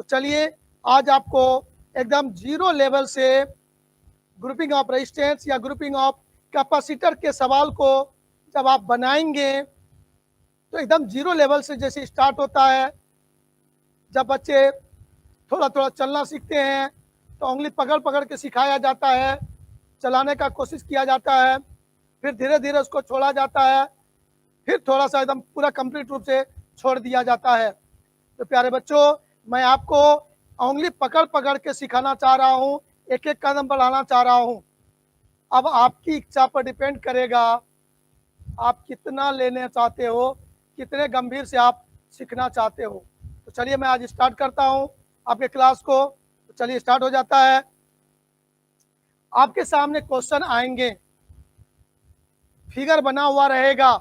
तो चलिए आज आपको एकदम जीरो लेवल से ग्रुपिंग ऑफ रेजिस्टेंस या ग्रुपिंग ऑफ कैपेसिटर के सवाल को जब आप बनाएंगे तो एकदम जीरो लेवल से जैसे स्टार्ट होता है। जब बच्चे थोड़ा थोड़ा चलना सीखते हैं तो उंगली पकड़ पकड़ के सिखाया जाता है, चलाने का कोशिश किया जाता है, फिर धीरे धीरे उसको छोड़ा जाता है, फिर थोड़ा सा एकदम पूरा कंप्लीट रूप से छोड़ दिया जाता है। तो प्यारे बच्चों, मैं आपको उंगली पकड़ पकड़ के सिखाना चाह रहा हूँ, एक एक कदम बढ़ाना चाह रहा हूँ। अब आपकी इच्छा पर डिपेंड करेगा आप कितना लेने चाहते हो, कितने गंभीर से आप सीखना चाहते हो। तो चलिए मैं आज स्टार्ट करता हूँ आपके क्लास को। तो चलिए स्टार्ट हो जाता है। आपके सामने क्वेश्चन आएंगे, फिगर बना हुआ रहेगा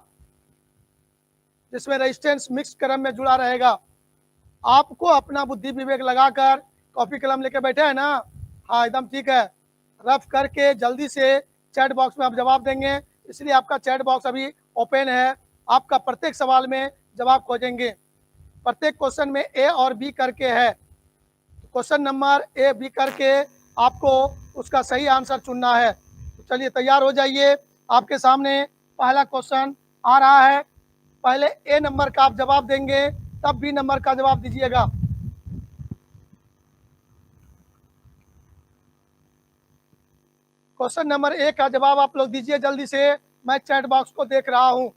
जिसमें रेजिस्टेंस मिक्स क्रम में जुड़ा रहेगा। आपको अपना बुद्धि विवेक लगाकर कॉपी कलम लेके बैठे हैं ना? हाँ एकदम ठीक है। रफ करके जल्दी से चैट बॉक्स में आप जवाब देंगे, इसलिए आपका चैट बॉक्स अभी ओपन है। आपका प्रत्येक सवाल में जवाब खोजेंगे। प्रत्येक क्वेश्चन में ए और बी करके है। क्वेश्चन नंबर ए बी करके आपको उसका सही आंसर चुनना है। तो चलिए तैयार हो जाइए। आपके सामने पहला क्वेश्चन आ रहा है। पहले ए नंबर का आप जवाब देंगे, तब बी नंबर का जवाब दीजिएगा। क्वेश्चन नंबर ए का जवाब आप लोग दीजिए जल्दी से, मैं चैट बॉक्स को देख रहा हूं।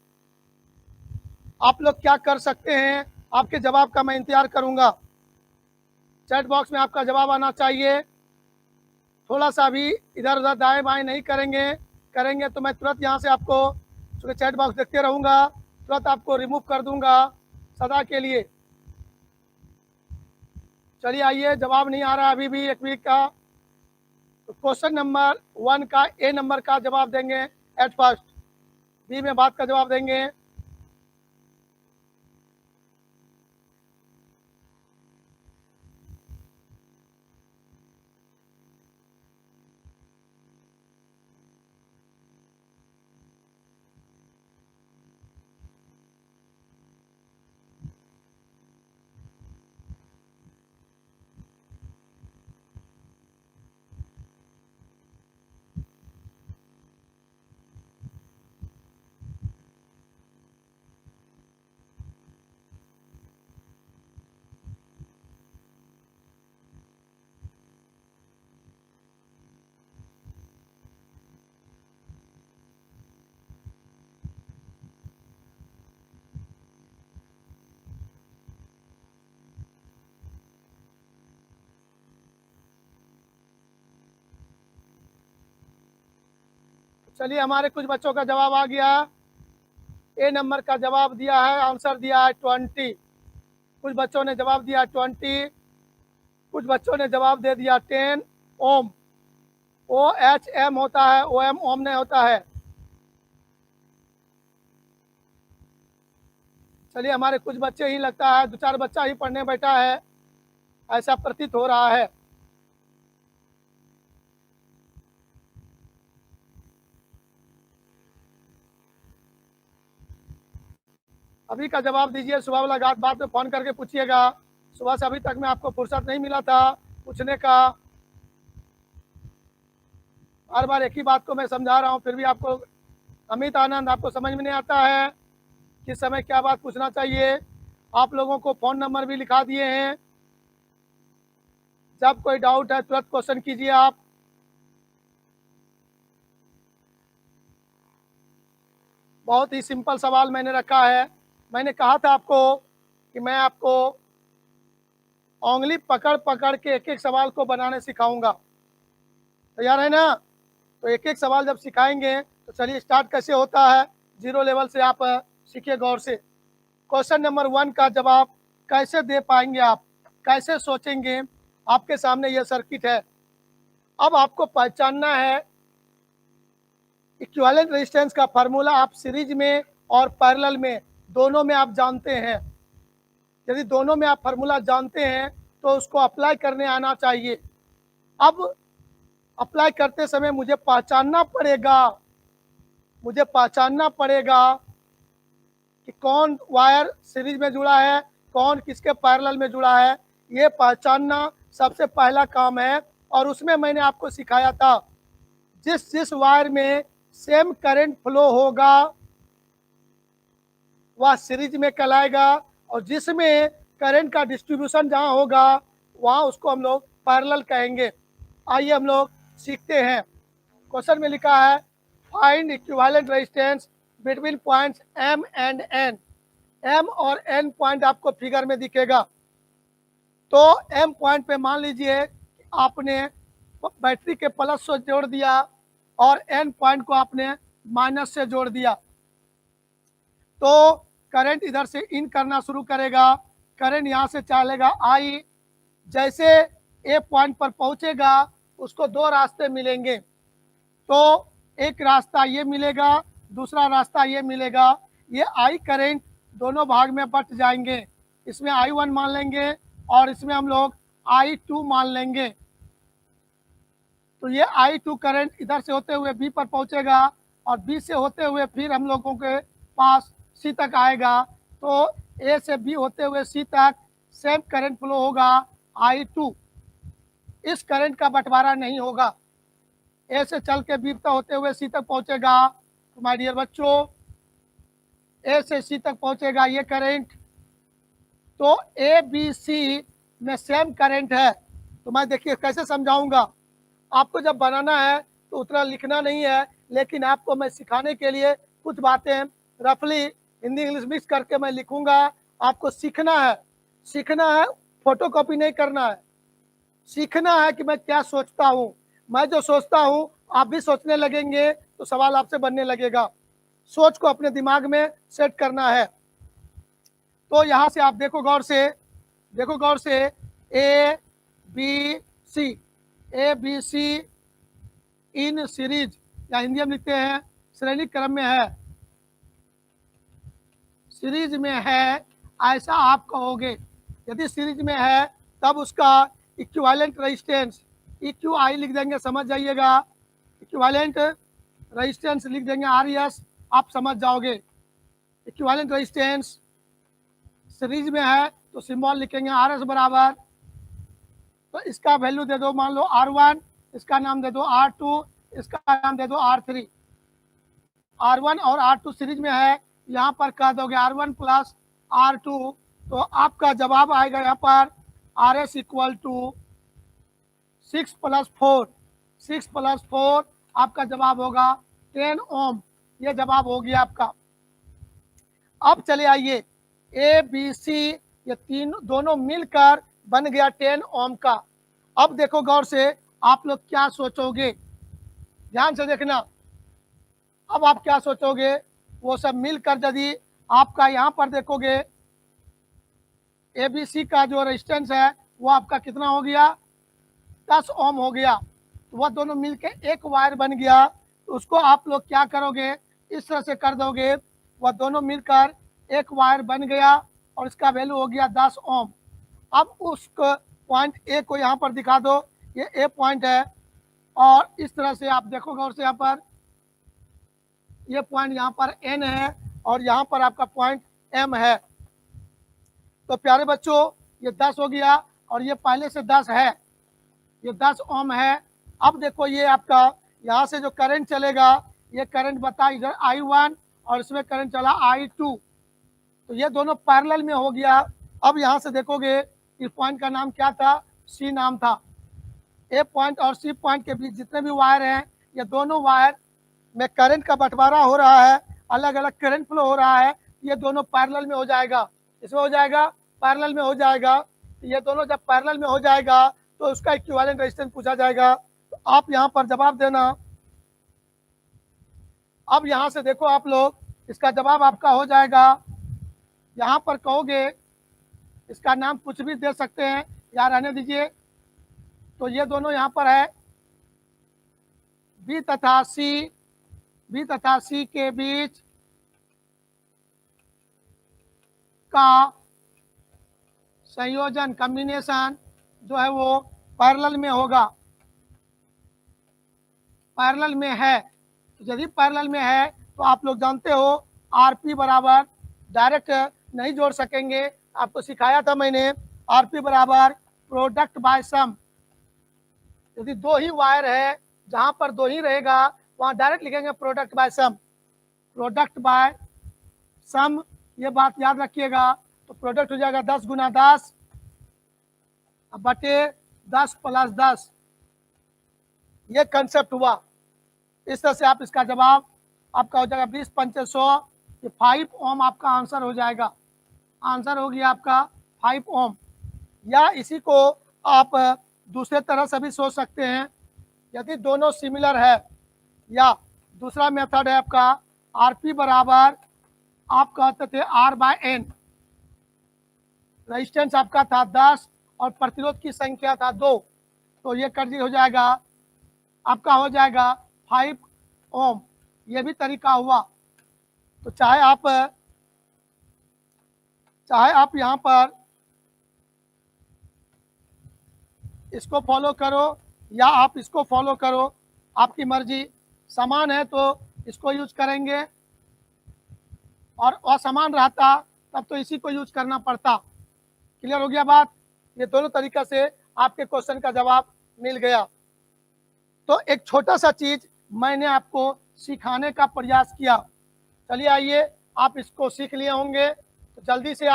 आप लोग क्या कर सकते हैं, आपके जवाब का मैं इंतजार करूंगा। चैट बॉक्स में आपका जवाब आना चाहिए। थोड़ा सा भी इधर उधर दाएं बाएं नहीं करेंगे तो मैं तुरंत यहाँ से आपको, चूँकि चैट बॉक्स देखते रहूँगा, तुरंत आपको रिमूव कर दूंगा सदा के लिए। चलिए आइए, जवाब नहीं आ रहा अभी भी एक वीक का। तो क्वेश्चन नंबर 1 का ए नंबर का जवाब देंगे एट फर्स्ट, बी में बात का जवाब देंगे। चलिए हमारे कुछ बच्चों का जवाब आ गया। ए नंबर का जवाब दिया है, आंसर दिया है 20। कुछ बच्चों ने जवाब दिया 20, कुछ बच्चों ने जवाब दे दिया 10 ओम। OHM होता है, OM ओम नहीं होता है। चलिए हमारे कुछ बच्चे ही लगता है, 2-4 बच्चा ही पढ़ने बैठा है, ऐसा प्रतीत हो रहा है। अभी का जवाब दीजिए, सुबह वाला बात में फ़ोन करके पूछिएगा। सुबह से अभी तक में आपको फुर्सत नहीं मिला था पूछने का। बार बार एक ही बात को मैं समझा रहा हूँ, फिर भी आपको अमित आनंद आपको समझ में नहीं आता है किस समय क्या बात पूछना चाहिए। आप लोगों को फ़ोन नंबर भी लिखा दिए हैं, जब कोई डाउट है तुरंत क्वेश्चन कीजिए आप। बहुत ही सिंपल सवाल मैंने रखा है। मैंने कहा था आपको कि मैं आपको उंगली पकड़ पकड़ के एक एक सवाल को बनाने सिखाऊंगा। तैयार है ना? तो एक एक सवाल जब सिखाएंगे तो चलिए स्टार्ट कैसे होता है, जीरो लेवल से आप सीखिए गौर से। क्वेश्चन नंबर 1 का जवाब कैसे दे पाएंगे आप, कैसे सोचेंगे? आपके सामने यह सर्किट है। अब आपको पहचानना है इक्विवेलेंट रेजिस्टेंस का फार्मूला आप सीरीज में और पैरेलल में दोनों में आप जानते हैं। यदि दोनों में आप फार्मूला जानते हैं तो उसको अप्लाई करने आना चाहिए। अब अप्लाई करते समय मुझे पहचानना पड़ेगा कि कौन वायर सीरीज में जुड़ा है, कौन किसके पैरेलल में जुड़ा है। ये पहचानना सबसे पहला काम है। और उसमें मैंने आपको सिखाया था जिस जिस वायर में सेम करंट फ्लो होगा वह सीरीज में कहलाएगा, और जिसमें करंट का डिस्ट्रीब्यूशन जहां होगा वहां उसको हम लोग पैरेलल कहेंगे। आइए हम लोग सीखते हैं। क्वेश्चन में लिखा है find equivalent resistance between points M and N। M और N पॉइंट आपको फिगर में दिखेगा। तो M पॉइंट पे मान लीजिए आपने बैटरी के प्लस से जोड़ दिया और N पॉइंट को आपने माइनस से जोड़ दिया, तो करंट इधर से इन करना शुरू करेगा। करंट यहाँ से चलेगा I, जैसे ए पॉइंट पर पहुंचेगा उसको दो रास्ते मिलेंगे। तो एक रास्ता ये मिलेगा, दूसरा रास्ता ये मिलेगा। ये I करंट दोनों भाग में बट जाएंगे। इसमें I1 मान लेंगे और इसमें हम लोग I2 मान लेंगे। तो ये I2 करंट इधर से होते हुए B पर पहुंचेगा और B से होते हुए फिर हम लोगों के पास C तक आएगा। तो A से B होते हुए C तक सेम करंट फ्लो होगा I2। इस करंट का बंटवारा नहीं होगा। A से चल के B तक होते हुए C तक पहुंचेगा। तो माय डियर बच्चों, A से C तक पहुंचेगा ये करंट। तो A B C में सेम करंट है। तो मैं देखिए कैसे समझाऊंगा। आपको जब बनाना है तो उतना लिखना नहीं है, लेकिन आपको मैं सिखाने के लिए कुछ बातें रफली हिंदी इंग्लिश मिक्स करके मैं लिखूंगा। आपको सीखना है, सीखना है, फोटोकॉपी नहीं करना है। सीखना है कि मैं क्या सोचता हूँ। मैं जो सोचता हूँ आप भी सोचने लगेंगे तो सवाल आपसे बनने लगेगा। सोच को अपने दिमाग में सेट करना है। तो यहाँ से आप देखो गौर से, देखो गौर से, A B C in series, या हिंदी हम लिखते हैं श्रेणी क्रम में है, सीरीज में है ऐसा आप कहोगे। यदि सीरीज में है तब उसका इक्विवेलेंट रेजिस्टेंस EQI लिख देंगे, समझ जाइएगा। इक्विवेलेंट रेजिस्टेंस लिख देंगे RS, आप समझ जाओगे। इक्विवेलेंट रेजिस्टेंस सीरीज में है तो सिंबल लिखेंगे RS बराबर। तो इसका वैल्यू दे दो, मान लो R1, इसका नाम दे दो R2, इसका नाम दे दो R3। R1 और R2 सीरीज में है, यहाँ पर कह दोगे R1 प्लस R2, तो आपका जवाब आएगा यहाँ पर RS इक्वल टू 6 + 4। 6 + 4 आपका जवाब होगा 10 ओम। ये जवाब हो गया आपका। अब चले आइए A B C, ये तीन दोनों मिलकर बन गया 10 ओम का। अब देखो गौर से, आप लोग क्या सोचोगे, ध्यान से देखना। अब आप क्या सोचोगे, वो सब मिलकर यदि आपका यहाँ पर देखोगे ABC का जो रेजिस्टेंस है वो आपका कितना हो गया, 10 ओम हो गया। तो वह दोनों मिलकर एक वायर बन गया। तो उसको आप लोग क्या करोगे, इस तरह से कर दोगे, वह दोनों मिलकर एक वायर बन गया और इसका वैल्यू हो गया 10 ओम। अब उस पॉइंट A को यहाँ पर दिखा दो, ये A पॉइंट है, और इस तरह से आप देखोगे और से यहाँ पर ये पॉइंट यहाँ पर N है और यहाँ पर आपका पॉइंट M है। तो प्यारे बच्चों, ये 10 हो गया और ये पहले से 10 है, ये 10 ओम है। अब देखो ये आपका यहाँ से जो करंट चलेगा, ये करंट बता इधर I1 और इसमें करंट चला I2। तो ये दोनों पैरेलल में हो गया। अब यहाँ से देखोगे इस पॉइंट का नाम क्या था, C नाम था। A पॉइंट और C पॉइंट के बीच जितने भी वायर हैं, ये दोनों वायर में करंट का बंटवारा हो रहा है, अलग अलग करंट फ्लो हो रहा है। ये दोनों पैरेलल में हो जाएगा, इसमें हो जाएगा, पैरेलल में हो जाएगा। ये दोनों जब पैरेलल में हो जाएगा तो उसका इक्विवेलेंट रेजिस्टेंस पूछा जाएगा। तो आप यहाँ पर जवाब देना। अब यहाँ से देखो आप लोग, इसका जवाब आपका हो जाएगा, यहाँ पर कहोगे इसका नाम कुछ भी दे सकते हैं या रहने दीजिए। तो ये दोनों यहाँ पर है B तथा C के बीच का संयोजन, कॉम्बिनेशन जो है वो पैरेलल में होगा, पैरेलल में है। तो यदि पैरेलल में है तो आप लोग जानते हो RP बराबर, डायरेक्ट नहीं जोड़ सकेंगे, आपको सिखाया था मैंने। RP बराबर प्रोडक्ट बाय सम। यदि दो ही वायर है, जहां पर दो ही रहेगा वहां डायरेक्ट लिखेंगे प्रोडक्ट बाय सम। प्रोडक्ट बाय सम, ये बात याद रखिएगा। तो प्रोडक्ट हो जाएगा 10 गुना 10 बटे 10 प्लस 10। ये कंसेप्ट हुआ। इस तरह से आप इसका जवाब आपका हो जाएगा 20 पंचे 100, ये 5 ओम आपका आंसर हो जाएगा। आंसर हो गया आपका 5 ओम। या इसी को आप दूसरे तरह से भी सोच सकते हैं, यदि दोनों सिमिलर है। या दूसरा मेथड है आपका आरपी बराबर, आप कहते थे आर बाय एन। रेजिस्टेंस आपका था 10 और प्रतिरोध की संख्या था 2, तो ये कर हो जाएगा आपका हो जाएगा 5 ओम। ये भी तरीका हुआ। तो चाहे आप यहाँ पर इसको फॉलो करो या आप इसको फॉलो करो, आपकी मर्जी। समान है तो इसको यूज करेंगे, और असमान रहता तब तो इसी को यूज करना पड़ता। क्लियर हो गया बात? ये दोनों तरीका से आपके क्वेश्चन का जवाब मिल गया। तो एक छोटा सा चीज मैंने आपको सिखाने का प्रयास किया। चलिए आइए, आप इसको सीख लिए होंगे, तो जल्दी से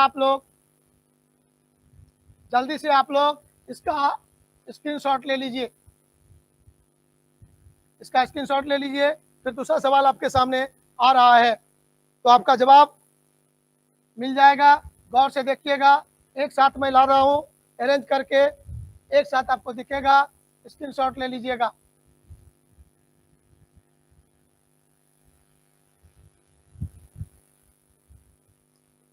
आप लोग इसका स्क्रीनशॉट ले लीजिए। इसका स्क्रीनशॉट ले लीजिए। फिर दूसरा सवाल आपके सामने आ रहा है, तो आपका जवाब मिल जाएगा। गौर से देखिएगा, एक साथ मैं ला रहा हूँ अरेंज करके, एक साथ आपको दिखेगा। स्क्रीनशॉट ले लीजिएगा।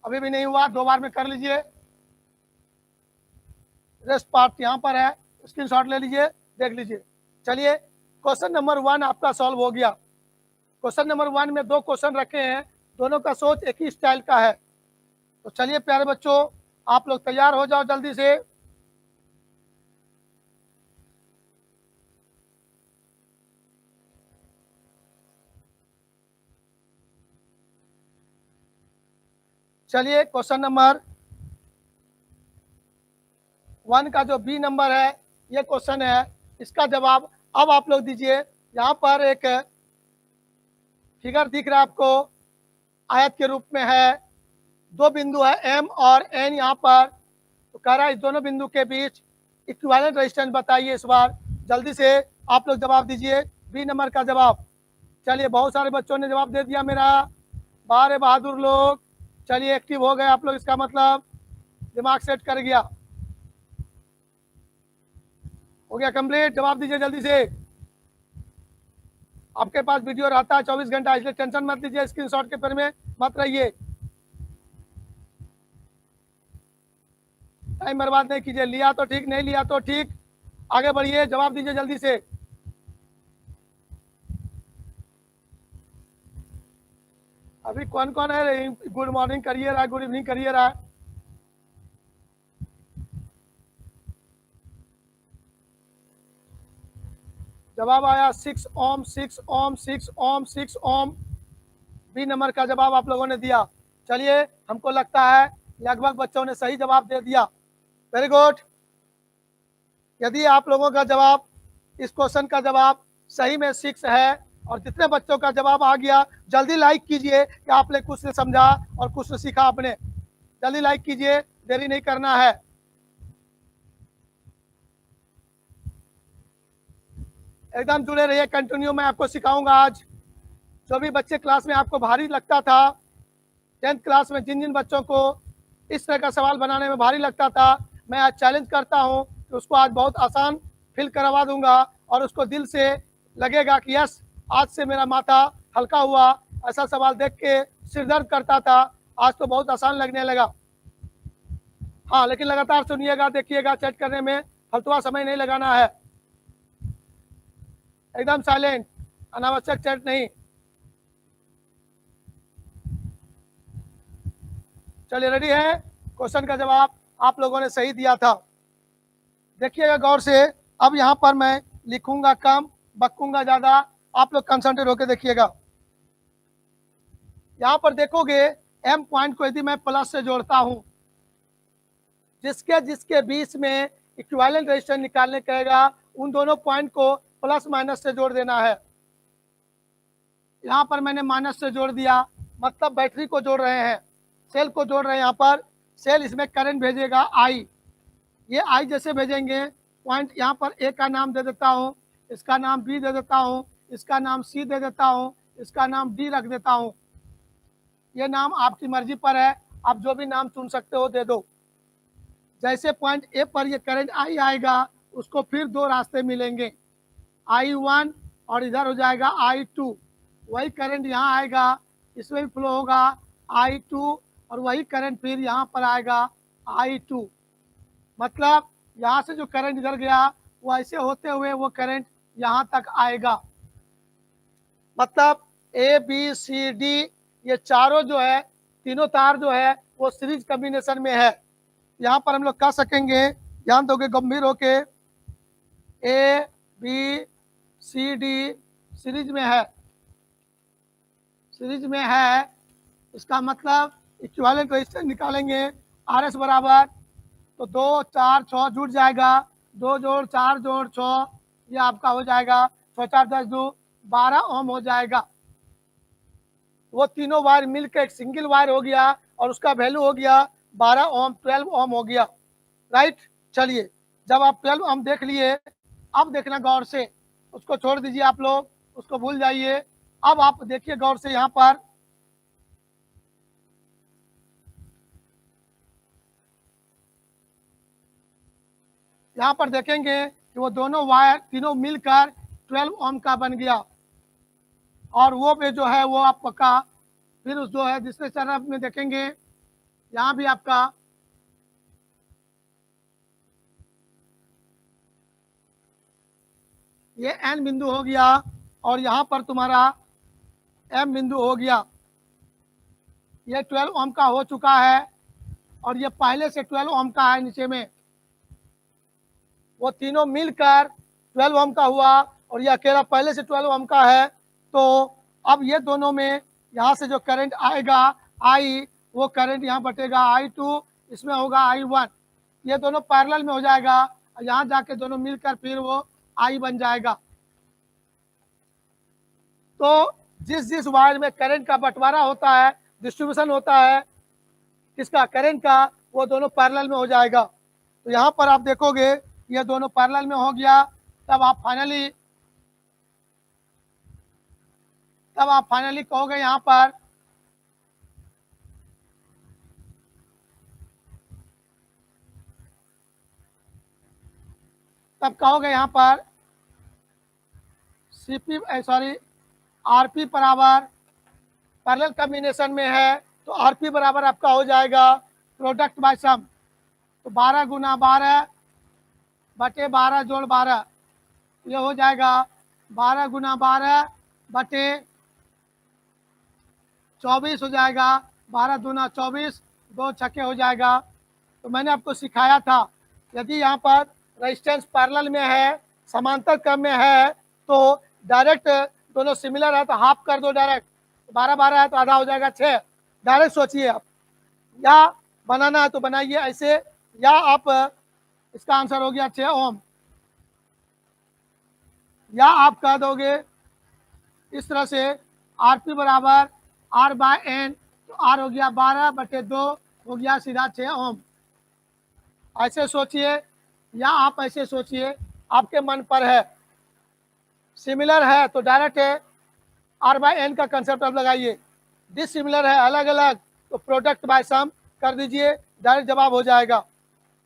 अभी भी नहीं हुआ, 2 बार में कर लीजिए। रेस्ट पार्ट यहाँ पर है, स्क्रीनशॉट ले लीजिए, देख लीजिए। चलिए, क्वेश्चन नंबर 1 आपका सॉल्व हो गया। क्वेश्चन नंबर 1 में 2 क्वेश्चन रखे हैं, दोनों का सोच एक ही स्टाइल का है। तो चलिए प्यारे बच्चों, आप लोग तैयार हो जाओ जल्दी से। चलिए, क्वेश्चन नंबर 1 का जो बी नंबर है, ये क्वेश्चन है। इसका जवाब अब आप लोग दीजिए। यहाँ पर एक फिगर दिख रहा है आपको, आयत के रूप में है। 2 बिंदु है एम और एन यहाँ पर। तो कह रहा है इस दोनों बिंदु के बीच इक्विवेलेंट रेजिस्टेंस बताइए। इस बार जल्दी से आप लोग जवाब दीजिए बी नंबर का जवाब। चलिए, बहुत सारे बच्चों ने जवाब दे दिया मेरा। बारे बहादुर लोग, चलिए एक्टिव हो गए आप लोग, इसका मतलब दिमाग सेट कर गया। हो गया कंप्लीट? जवाब दीजिए जल्दी से। आपके पास वीडियो रहता है 24 घंटा, इसलिए टेंशन मत लीजिए, स्क्रीनशॉट के पेड़ में मत रहिए, टाइम बर्बाद नहीं कीजिए। लिया तो ठीक, नहीं लिया तो ठीक, आगे बढ़िए, जवाब दीजिए जल्दी से। अभी कौन कौन है गुड मॉर्निंग करिए रहा, गुड इवनिंग करिए रहा? जवाब आया 6 ओम, 6 ओम, 6 ओम, 6 ओम। बी नंबर का जवाब आप लोगों ने दिया। चलिए, हमको लगता है लगभग बच्चों ने सही जवाब दे दिया। Very good. यदि आप लोगों का जवाब, इस क्वेश्चन का जवाब सही में 6 है, और जितने बच्चों का जवाब आ गया, जल्दी लाइक कीजिए कि आपने कुछ ने समझा और कुछ ने सीखा आपने। जल्दी लाइक कीजिए, देरी नहीं करना है। एकदम जुड़े रहिए, कंटिन्यू मैं आपको सिखाऊंगा आज। जो भी बच्चे क्लास में आपको भारी लगता था, 10th क्लास में जिन जिन बच्चों को इस तरह का सवाल बनाने में भारी लगता था, मैं आज चैलेंज करता हूं कि उसको आज बहुत आसान फील करवा दूंगा, और उसको दिल से लगेगा कि यस, आज से मेरा माथा हल्का हुआ। ऐसा सवाल देख के सिर दर्द करता था, आज तो बहुत आसान लगने लगा। हाँ, लेकिन लगातार सुनिएगा, देखिएगा, चेक करने में फलतुआ समय नहीं लगाना है। एकदम साइलेंट, अनावश्यक चैट नहीं। चलिए, रेडी है? क्वेश्चन का जवाब आप लोगों ने सही दिया था। देखिएगा गौर से। अब यहाँ पर मैं लिखूंगा कम, बकूंगा ज्यादा, आप लोग कंसंट्रेट होकर देखिएगा। यहाँ पर देखोगे, एम पॉइंट को यदि मैं प्लस से जोड़ता हूं, जिसके जिसके बीच में इक्विवेलेंट रेजिस्टेंस निकालने कहेगा, उन दोनों पॉइंट को प्लस माइनस से जोड़ देना है। यहाँ पर मैंने माइनस से जोड़ दिया, मतलब बैटरी को जोड़ रहे हैं, सेल को जोड़ रहे हैं। यहाँ पर सेल इसमें करंट भेजेगा आई, ये आई जैसे भेजेंगे, पॉइंट यहाँ पर ए का नाम दे देता हूँ, इसका नाम बी दे देता हूँ, इसका नाम सी दे देता हूँ, इसका नाम डी रख देता हूँ। ये नाम आपकी मर्जी पर है, आप जो भी नाम चुन सकते हो दे दो। जैसे पॉइंट ए पर ये करंट आई आएगा, उसको फिर दो रास्ते मिलेंगे, I1 और इधर हो जाएगा I2। वही करंट यहाँ आएगा, इसमें भी फ्लो होगा I2, और वही करंट फिर यहाँ पर आएगा I2। मतलब यहाँ से जो करंट इधर गया वो ऐसे होते हुए वो करंट यहाँ तक आएगा। मतलब ए बी सी डी ये चारों जो है, तीनों तार जो है वो सीरीज कॉम्बिनेशन में है। यहाँ पर हम लोग कह सकेंगे, ध्यान दोगे गंभीर होके, A B C D series में है, सीरीज में है। इसका मतलब इक्विवेलेंट रेजिस्टेंस निकालेंगे, आर एस बराबर, तो 2 4 6 जुड़ जाएगा, 2 जोड़ 4 जोड़ 6, ये आपका हो जाएगा 6 4 10 2 12 ओम हो जाएगा। वो तीनों वायर मिलकर एक सिंगल वायर हो गया और उसका वैल्यू हो गया 12 ओम, 12 ओम हो गया, राइट। चलिए, जब आप 12 ओम देख लिए, अब देखना गौर से, उसको छोड़ दीजिए आप लोग, उसको भूल जाइए। अब आप देखिए गौर से, यहाँ पर देखेंगे कि वो दोनों वायर तीनों मिलकर 12 ओम का बन गया, और वो भी जो है वो आपका फिर उस जो है दूसरे तरफ में देखेंगे, यहाँ भी आपका ये एन बिंदु हो गया, और यहाँ पर तुम्हारा एम बिंदु हो गया। ये 12 ओम का हो चुका है, और ये पहले से 12 ओम का है नीचे में, वो तीनों मिलकर 12 ओम का हुआ, और ये अकेला पहले से 12 ओम का है। तो अब ये दोनों में यहाँ से जो करंट आएगा आई, वो करंट यहाँ बटेगा I2, इसमें होगा I1, ये दोनों पैरेलल में हो जाएगा, और यहाँ जाके दोनों मिलकर फिर वो आई बन जाएगा। तो जिस जिस वायर में करंट का बंटवारा होता है, डिस्ट्रीब्यूशन होता है किसका, करंट का, वो दोनों पैरेलल में हो जाएगा। तो यहाँ पर आप देखोगे ये दोनों पैरेलल में हो गया, तब आप फाइनली कहोगे यहाँ पर सीपी सॉरी आरपी बराबर पैरेलल कॉम्बिनेशन में है, तो आरपी बराबर आपका हो जाएगा प्रोडक्ट बाय सम, तो 12 गुना 12 बटे 12 जोड़ 12, ये हो जाएगा 12 गुना 12 बटे 24 हो जाएगा, 12 दूना 24, 2 छक्के हो जाएगा। तो मैंने आपको सिखाया था, यदि यहाँ पर रेजिस्टेंस पैरेलल में है, समांतर क्रम में है, तो डायरेक्ट दोनों सिमिलर है तो हाफ कर दो डायरेक्ट, 12 12 है तो आधा हो जाएगा 6, डायरेक्ट सोचिए आप, या बनाना है तो बनाइए ऐसे, या आप इसका आंसर हो गया 6 ओम, या आप कह दोगे इस तरह से आरपी बराबर आर बाय एन, तो आर हो गया 12 बटे 2, हो गया सीधा 6 ओम। ऐसे सोचिए, या आप ऐसे सोचिए, आपके मन पर है। सिमिलर है तो डायरेक्ट आर बाय एन का कंसेप्ट अब लगाइए, डिसिमिलर है अलग अलग तो प्रोडक्ट बाय सम कर दीजिए, डायरेक्ट जवाब हो जाएगा।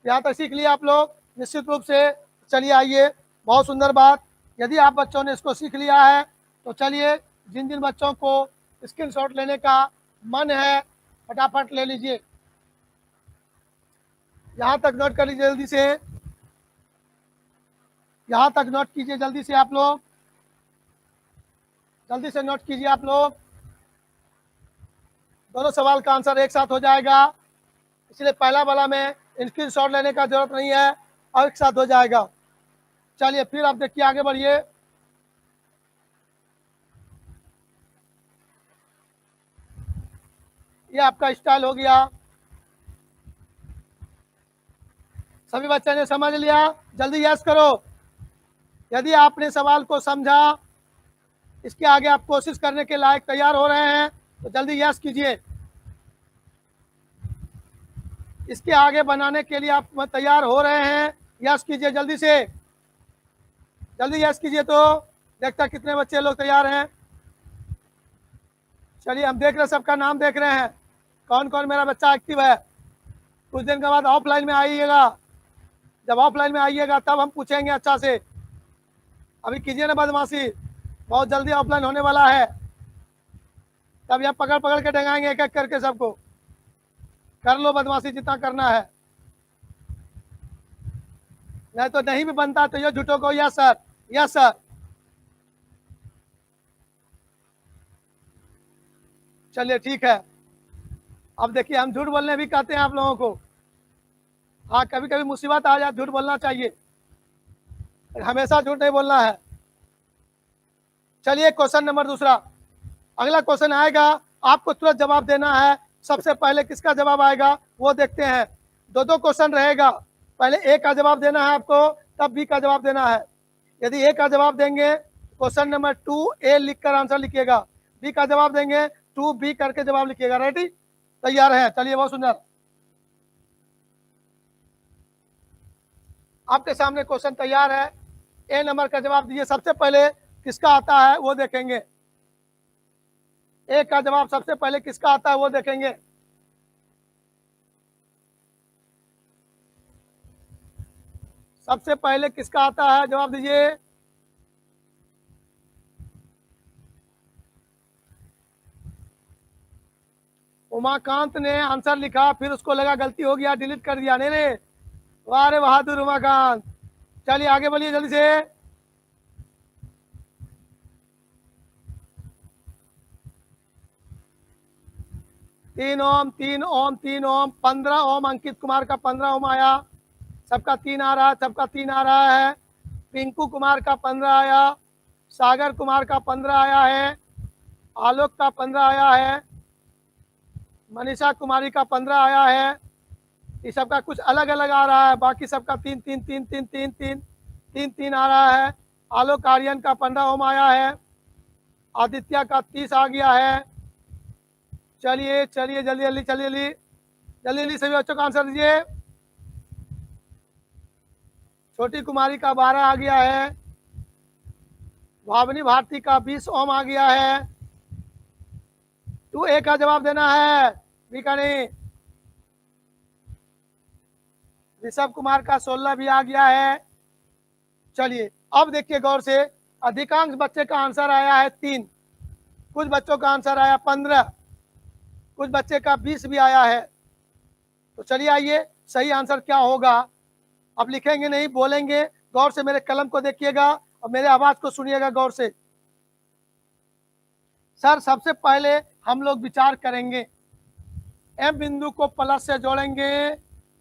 यहाँ तक सीख लिया आप लोग निश्चित रूप से। चलिए आइए, बहुत सुंदर बात, यदि आप बच्चों ने इसको सीख लिया है तो चलिए, जिन जिन बच्चों को स्क्रीनशॉट लेने का मन है फटाफट ले लीजिए, यहाँ तक नोट कर लीजिए जल्दी से, यहाँ तक नोट कीजिए जल्दी से आप लोग, जल्दी से नोट कीजिए आप लोग। दोनों सवाल का आंसर एक साथ हो जाएगा, इसलिए पहला वाला में स्क्रीनशॉट लेने का जरूरत नहीं है, और एक साथ हो जाएगा। चलिए फिर आप देखिए, आगे बढ़िए। ये आपका स्टाइल हो गया, सभी बच्चों ने समझ लिया? जल्दी यस करो। यदि आपने सवाल को समझा, इसके आगे आप कोशिश करने के लायक तैयार हो रहे हैं तो जल्दी यस कीजिए। इसके आगे बनाने के लिए आप तैयार हो रहे हैं, यस कीजिए जल्दी से। जल्दी यस कीजिए तो देखता कितने बच्चे लोग तैयार हैं। चलिए हम देख रहे हैं, सबका नाम देख रहे हैं, कौन कौन मेरा बच्चा एक्टिव है। कुछ दिन के बाद ऑफलाइन में आइएगा, जब ऑफलाइन में आइएगा तब हम पूछेंगे अच्छा से। अभी कीजिए ना बदमाशी, बहुत जल्दी ऑफलाइन होने वाला है, तब यहाँ पकड़ पकड़ के डंगाएंगे एक एक करके सबको। कर लो बदमाशी जितना करना है, नहीं तो नहीं भी बनता तो ये झूठों को यस सर, यस सर। चलिए ठीक है। अब देखिए हम झूठ बोलने भी कहते हैं आप लोगों को। हाँ, कभी कभी मुसीबत आ जाए, झूठ बोलना चाहिए, हमेशा झूठ नहीं बोलना है। चलिए क्वेश्चन नंबर दूसरा, अगला क्वेश्चन आएगा, आपको तुरंत जवाब देना है। सबसे पहले किसका जवाब आएगा वो देखते हैं। दो दो क्वेश्चन रहेगा, पहले ए का जवाब देना है आपको, तब बी का जवाब देना है। यदि ए का जवाब देंगे क्वेश्चन नंबर 2 ए लिखकर आंसर लिखिएगा, बी का जवाब देंगे 2 बी करके जवाब लिखिएगा। रेडी? तैयार है? चलिए बहुत सुंदर। आपके सामने क्वेश्चन तैयार है, ए नंबर का जवाब दीजिए। सबसे पहले किसका आता है वो देखेंगे। ए का जवाब सबसे पहले किसका आता है वो देखेंगे। सबसे पहले किसका आता है जवाब दीजिए। उमाकांत ने आंसर लिखा, फिर उसको लगा गलती हो गया, डिलीट कर दिया। नहीं रे, वाह रे बहादुर उमाकांत। चलिए आगे बोलिए जल्दी से। तीन ओम, तीन ओम, तीन ओम, 15 ओम। अंकित कुमार का 15 ओम आया, सबका 3 आ रहा है, सबका 3 आ रहा है। पिंकू कुमार का 15 आया, सागर कुमार का 15 आया है, आलोक का 15 आया है, मनीषा कुमारी का 15 आया है। ये सबका कुछ अलग अलग आ रहा है, बाकी सबका 3 3 3 3 3 3 3 3 आ रहा है। आलोक आर्यन का 15 ओम आया है, आदित्य का 30 आ गया है। चलिए चलिए जल्दी जल्दी, चलिए जल्दी जल्दी जल्दी सभी बच्चों का आंसर दीजिए। छोटी कुमारी का 12 आ गया है, भावनी भारती का 20 ओम आ गया है। तू ए का जवाब देना है, बी का नहीं। ऋषभ कुमार का 16 भी आ गया है। चलिए अब देखिए गौर से, अधिकांश बच्चे का आंसर आया है 3, कुछ बच्चों का आंसर आया 15, कुछ बच्चे का 20 भी आया है। तो चलिए आइए सही आंसर क्या होगा। अब लिखेंगे नहीं, बोलेंगे। गौर से मेरे कलम को देखिएगा और मेरे आवाज को सुनिएगा गौर से। सर सबसे पहले हम लोग विचार करेंगे, एम बिंदु को प्लस से जोड़ेंगे,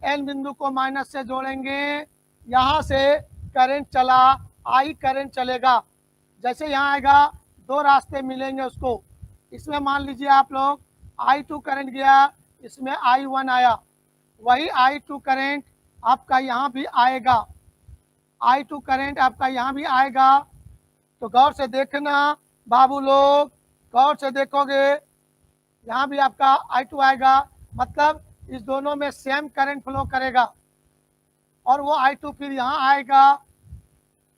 एन बिंदु को माइनस से जोड़ेंगे, यहाँ से करंट चला, आई करंट चलेगा। जैसे यहाँ आएगा, दो रास्ते मिलेंगे उसको। इसमें मान लीजिए आप लोग I2 करंट गया, इसमें I1 आया, वही I2 करंट आपका यहाँ भी आएगा, I2 करंट आपका यहाँ भी आएगा। तो गौर से देखना बाबू लोग, गौर से देखोगे, यहाँ भी आपका I2 आएगा, मतलब इस दोनों में सेम करंट फ्लो करेगा। और वो I2 फिर यहाँ आएगा,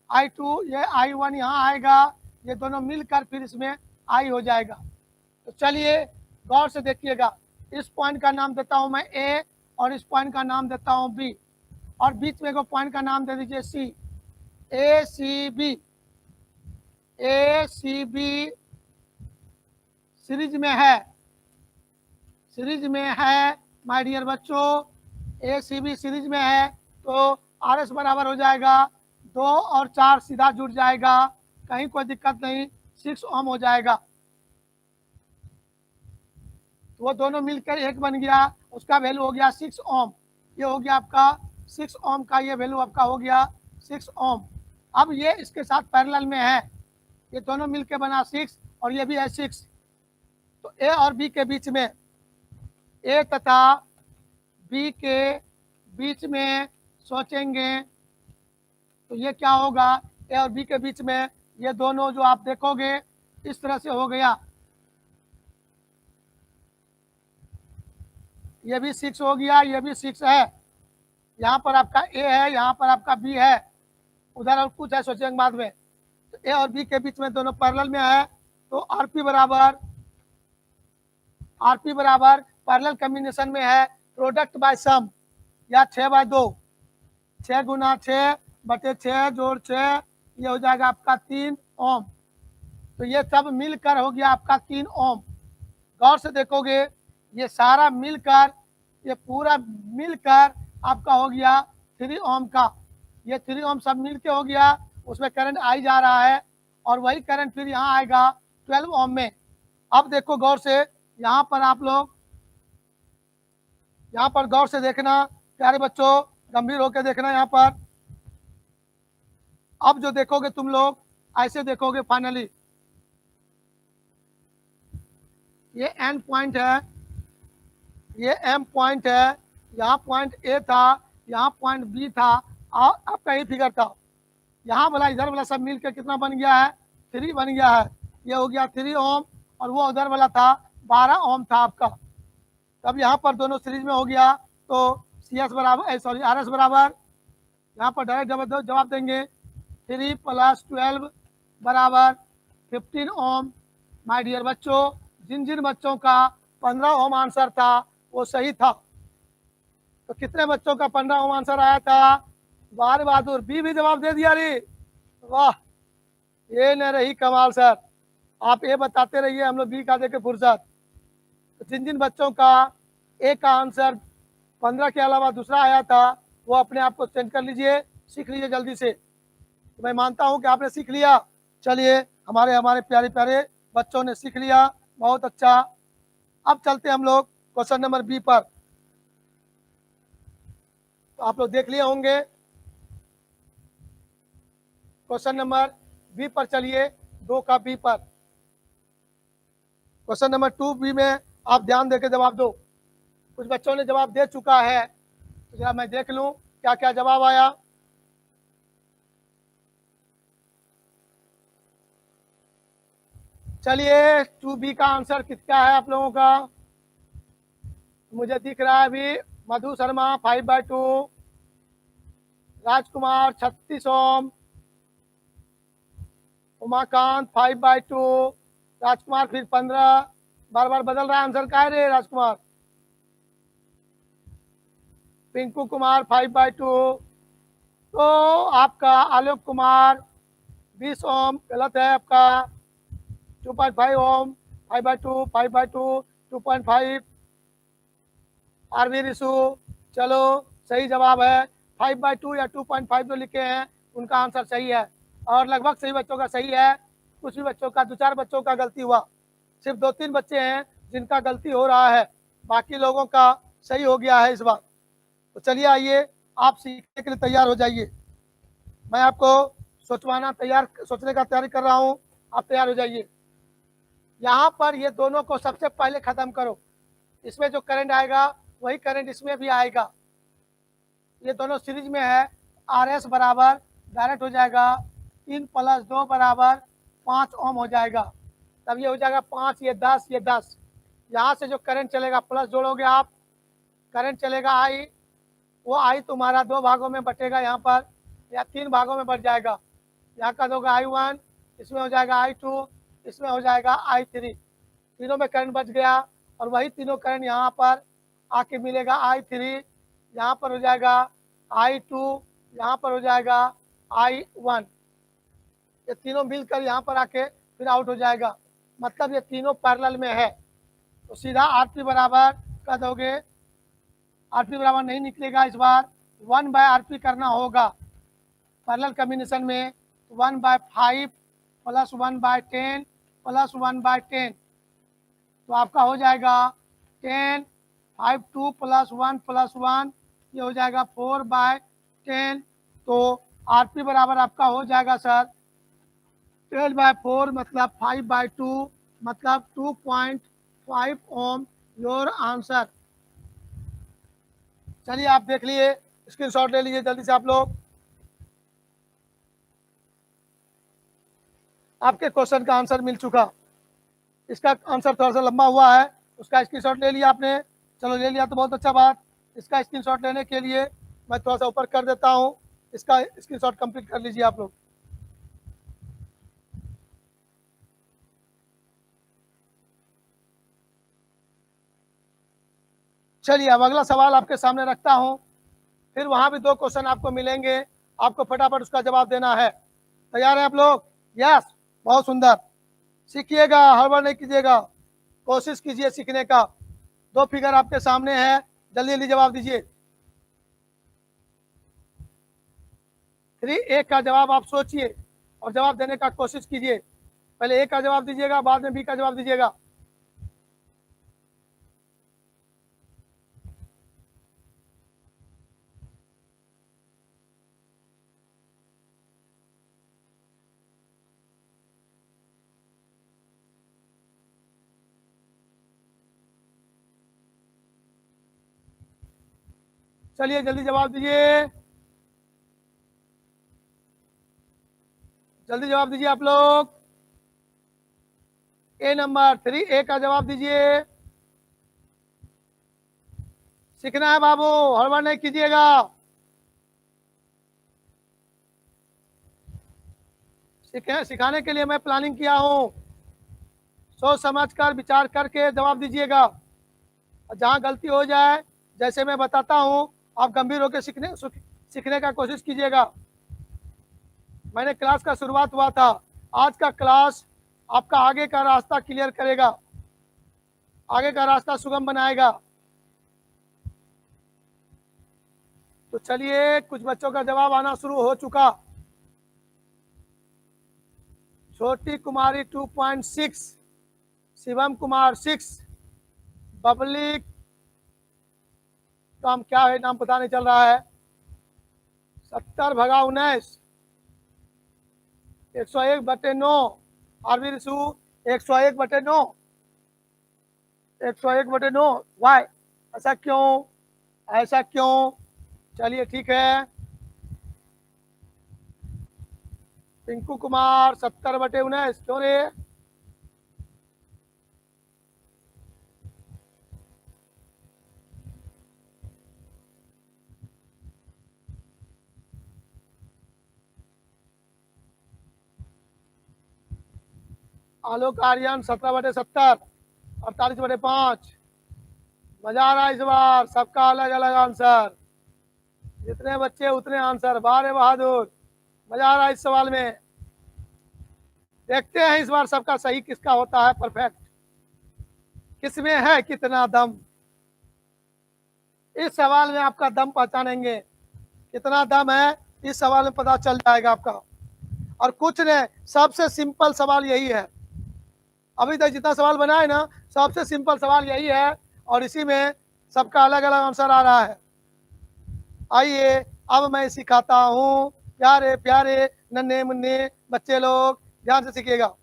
I2 ये I1 यहाँ आएगा, ये दोनों मिलकर फिर इसमें I हो जाएगा। तो चलिए गौर से देखिएगा, इस पॉइंट का नाम देता हूँ मैं A और इस पॉइंट का नाम देता हूँ B, और बीच में को पॉइंट का नाम दे दीजिए C। A C B, A C B series में है, सीरीज में है माय डियर बच्चों, A C B सीरीज में है। तो RS बराबर हो जाएगा 2 और 4 सीधा जुड़ जाएगा, कहीं कोई दिक्कत नहीं, 6 ओम हो जाएगा। तो वो दोनों मिलकर एक बन गया, उसका वैल्यू हो गया 6 ओम। ये हो गया आपका 6 ओम का, ये वैल्यू आपका हो गया 6 ओम। अब ये इसके साथ पैरेलल में है, ये दोनों मिलकर बना 6 और ये भी है 6। तो ए और बी के बीच में, ए तथा बी के बीच में सोचेंगे तो ये क्या होगा, ए और बी के बीच में ये दोनों जो आप देखोगे इस तरह से हो गया, ये भी 6 हो गया, ये भी 6 है, यहाँ पर आपका ए है, यहाँ पर आपका बी है, उधर और कुछ है सोचेंगे बाद में। तो ए और बी के बीच में दोनों पैरेलल में है, तो आरपी बराबर पैरेलल कॉम्बिनेशन में है प्रोडक्ट बाय सम, या 6/2, 6 गुना 6 बटे 6 जोड़ 6, ये हो जाएगा आपका 3 ओम। तो ये सब मिलकर हो गया आपका 3 ओम। गौर से देखोगे ये सारा मिलकर, ये पूरा मिलकर आपका हो गया 3 ओम का, ये 3 ओम सब मिलके हो गया, उसमें करंट आई जा रहा है, और वही करंट फिर यहाँ आएगा 12 ओम में। अब देखो गौर से, यहाँ पर आप लोग यहाँ पर गौर से देखना प्यारे बच्चों, गंभीर होकर देखना यहाँ पर। अब जो देखोगे तुम लोग ऐसे देखोगे, फाइनली ये एन पॉइंट है, ये एम पॉइंट है, यहाँ पॉइंट ए था, यहाँ पॉइंट बी था, और आपका ये फिगर था, यहाँ वाला इधर वाला सब मिलकर कितना बन गया है, 3 बन गया है, ये हो गया 3 ओम, और वो उधर वाला था 12 ओम था आपका। तब यहाँ पर दोनों सीरीज में हो गया, तो सी एस बराबर सॉरी आर एस बराबर, यहाँ पर डायरेक्ट जवाब देंगे 3 + 12 बराबर 15 ओम। माय डियर बच्चों, जिन जिन बच्चों का 15 ओम आंसर था वो सही था। तो कितने बच्चों का 15 ओम आंसर आया था? बार बहादुर बी भी जवाब दे दिया रे, वाह, ये न रही कमाल सर, आप ये बताते रहिए, हम लोग बी का देखे फुर्सत। तो जिन जिन बच्चों का ए का आंसर 15 के अलावा दूसरा आया था वो अपने आप को सेंड कर लीजिए, सीख लीजिए जल्दी से। तो मैं मानता हूँ कि आपने सीख लिया। चलिए, हमारे प्यारे प्यारे बच्चों ने सीख लिया, बहुत अच्छा। अब चलते हम लोग क्वेश्चन नंबर बी पर। तो आप लोग देख लिए होंगे, क्वेश्चन नंबर बी पर चलिए, 2 का बी पर। क्वेश्चन नंबर 2 बी में आप ध्यान देकर जवाब दो। कुछ बच्चों ने जवाब दे चुका है, तो जरा मैं देख लूं क्या क्या जवाब आया। चलिए, 2B का आंसर कितना है आप लोगों का? मुझे दिख रहा है अभी, मधु शर्मा 5/2, राजकुमार 36 ओम, उमाकांत 5/2, राजकुमार फिर 15, बार बार बदल रहा है आंसर, का है रे राजकुमार? पिंकू कुमार 5/2, तो आपका आलोक कुमार 20 ओम गलत है आपका, 2.5 ओम, 5/2, 5/2, 2.5। आरवी रिशु, चलो सही जवाब है, 5/2 या 2.5 जो लिखे हैं उनका आंसर सही है, और लगभग सही बच्चों का सही है। कुछ भी बच्चों का, 2-4 बच्चों का गलती हुआ, सिर्फ 2-3 बच्चे हैं जिनका गलती हो रहा है, बाकी लोगों का सही हो गया है इस बार। तो चलिए आइए, आप सीखने के लिए तैयार हो जाइए, मैं आपको सोचने का तैयारी कर रहा हूँ, आप तैयार हो जाइए। यहाँ पर ये दोनों को सबसे पहले ख़त्म करो, इसमें जो करंट आएगा वही करंट इसमें भी आएगा, ये दोनों सीरीज में है। आर एस बराबर डायरेक्ट हो जाएगा 3 + 2 बराबर 5 ओम हो जाएगा, तब ये हो जाएगा 5, ये 10, ये 10। यहाँ से जो करंट चलेगा प्लस जोड़ोगे आप, करंट चलेगा आई, वो आई तुम्हारा 2 भागों में बटेगा यहाँ पर, या 3 भागों में बट जाएगा। यहाँ का दोगे I1, इसमें हो जाएगा I2, इसमें हो जाएगा I3, तीनों में करंट बच गया, और वही तीनों करंट यहाँ पर आके मिलेगा I3, यहाँ पर हो जाएगा I2, यहाँ पर हो जाएगा I1, ये तीनों मिलकर यहाँ पर आके फिर आउट हो जाएगा, मतलब ये तीनों पैरेलल में है। तो सीधा RP बराबर कर दोगे, RP बराबर नहीं निकलेगा इस बार, 1/RP करना होगा पैरेलल कॉम्बिनेशन में, 1/5 + 1/10 + 1/10, तो आपका हो जाएगा 10, 5 2 + 1 + 1, ये हो जाएगा 4/10। तो RP बराबर आपका हो जाएगा सर 12/4 मतलब 5/2 मतलब 2.5 ओम, योर आंसर। चलिए आप देख लिए, स्क्रीनशॉट ले लीजिए जल्दी से आप लोग। आपके क्वेश्चन का आंसर मिल चुका, इसका आंसर थोड़ा सा लंबा हुआ है, उसका स्क्रीनशॉट ले लिया आपने, चलो ले लिया तो बहुत अच्छा बात। इसका स्क्रीनशॉट लेने के लिए मैं थोड़ा सा ऊपर कर देता हूँ, इसका स्क्रीनशॉट कंप्लीट कर लीजिए आप लोग। चलिए अब अगला सवाल आपके सामने रखता हूँ, फिर वहां भी 2 क्वेश्चन आपको मिलेंगे, आपको फटाफट उसका जवाब देना है। तैयार है आप लोग? यस, बहुत सुंदर। सीखिएगा, हड़बड़ नहीं कीजिएगा, कोशिश कीजिए सीखने का। 2 फिगर आपके सामने है, जल्दी जल्दी जवाब दीजिए। 3A का जवाब आप सोचिए और जवाब देने का कोशिश कीजिए। पहले A का जवाब दीजिएगा, बाद में B का जवाब दीजिएगा। चलिए जल्दी जवाब दीजिए, जल्दी जवाब दीजिए आप लोग। A नंबर 3A का जवाब दीजिए। सीखना है बाबू, हड़बड़ नहीं कीजिएगा। सिखाने के लिए मैं प्लानिंग किया हूँ, सोच समझ कर विचार करके जवाब दीजिएगा। जहाँ गलती हो जाए, जैसे मैं बताता हूँ, आप गंभीर होकर सीखने का कोशिश कीजिएगा। मैंने क्लास का शुरुआत हुआ था, आज का क्लास आपका आगे का रास्ता क्लियर करेगा, आगे का रास्ता सुगम बनाएगा। तो चलिए, कुछ बच्चों का जवाब आना शुरू हो चुका। छोटी कुमारी 2.6, शिवम कुमार 6, बबली नाम क्या है, नाम पता नहीं चल रहा है, 70 भगा 19, 101/9। आरबी रिसू 101/9, 101/9। वाई, ऐसा क्यों, ऐसा क्यों? चलिए ठीक है। पिंकू कुमार 70/19, क्यों रे? आलोक आर्यन 17/70, 48/5। मजा आ रहा है इस बार, सबका अलग अलग आंसर, जितने बच्चे उतने आंसर। बारे बहादुर, मजा आ रहा है इस सवाल में। देखते हैं इस बार सबका सही किसका होता है, परफेक्ट, किसमें है कितना दम। इस सवाल में आपका दम पहचानेंगे, कितना दम है इस सवाल में पता चल जाएगा आपका। और कुछ ने, सबसे सिंपल सवाल यही है, अभी तक जितना सवाल बना है ना, सबसे सिंपल सवाल यही है, और इसी में सबका अलग अलग आंसर आ रहा है। आइए अब मैं सिखाता हूँ, प्यारे प्यारे नन्हे मुन्ने बच्चे लोग ध्यान से सीखिएगा।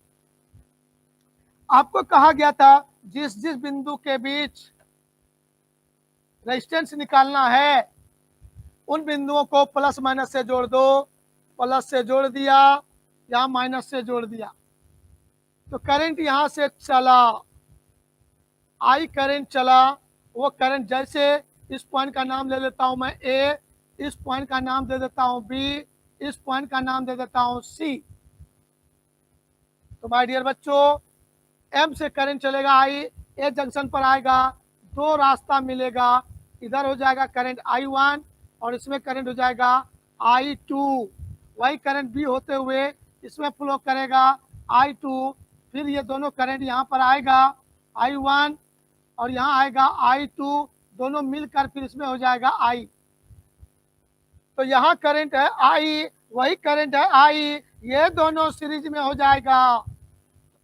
आपको कहा गया था जिस जिस बिंदु के बीच रेजिस्टेंस निकालना है, उन बिंदुओं को प्लस माइनस से जोड़ दो। प्लस से जोड़ दिया, यहाँ माइनस से जोड़ दिया, तो करंट यहाँ से चला, आई करंट चला। वो करंट जैसे, इस पॉइंट का नाम ले लेता हूँ मैं ए, इस पॉइंट का नाम दे देता हूँ बी, इस पॉइंट का नाम दे देता हूँ सी। तो माय डियर बच्चों, एम से करंट चलेगा आई, ए जंक्शन पर आएगा, 2 रास्ता मिलेगा, इधर हो जाएगा करंट I1 और इसमें करंट हो जाएगा I2। वही करंट बी होते हुए इसमें फ्लो करेगा I2, फिर ये दोनों करंट यहाँ पर आएगा I1 और यहाँ आएगा I2, दोनों मिलकर फिर इसमें हो जाएगा I। तो यहाँ करंट है I, वही करंट है I, ये दोनों सीरीज में हो जाएगा।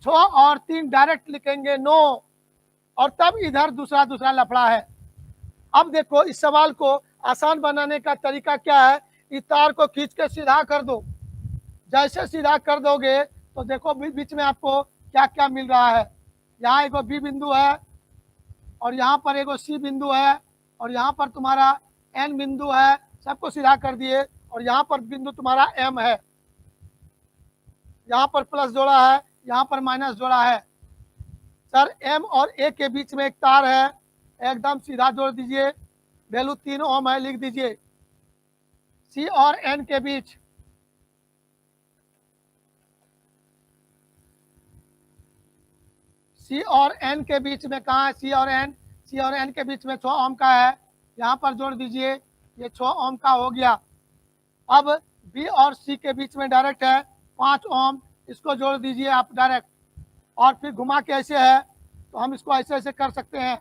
6 और 3 डायरेक्ट लिखेंगे नो, और तब इधर दूसरा दूसरा लफड़ा है। अब देखो इस सवाल को आसान बनाने का तरीका क्या है, इस तार को खींच के सीधा कर दो। जैसे सीधा कर दोगे तो देखो बीच में आपको क्या क्या मिल रहा है। यहाँ एक बी बिंदु है, और यहाँ पर एक सी बिंदु है, और यहाँ पर तुम्हारा एन बिंदु है, सबको सीधा कर दिए, और यहाँ पर बिंदु तुम्हारा M है, यहाँ पर प्लस जोड़ा है, यहाँ पर माइनस जोड़ा है। सर M और A के बीच में एक तार है, एकदम सीधा जोड़ दीजिए, वैल्यू 3 ओम है, लिख दीजिए। C और N के बीच, C और N के बीच में कहाँ है? C और N के बीच में 6 ओम का है, यहाँ पर जोड़ दीजिए, ये 6 ओम का हो गया। अब B और C के बीच में डायरेक्ट है 5 ओम, इसको जोड़ दीजिए आप डायरेक्ट, और फिर घुमा के ऐसे है, तो हम इसको ऐसे ऐसे कर सकते हैं।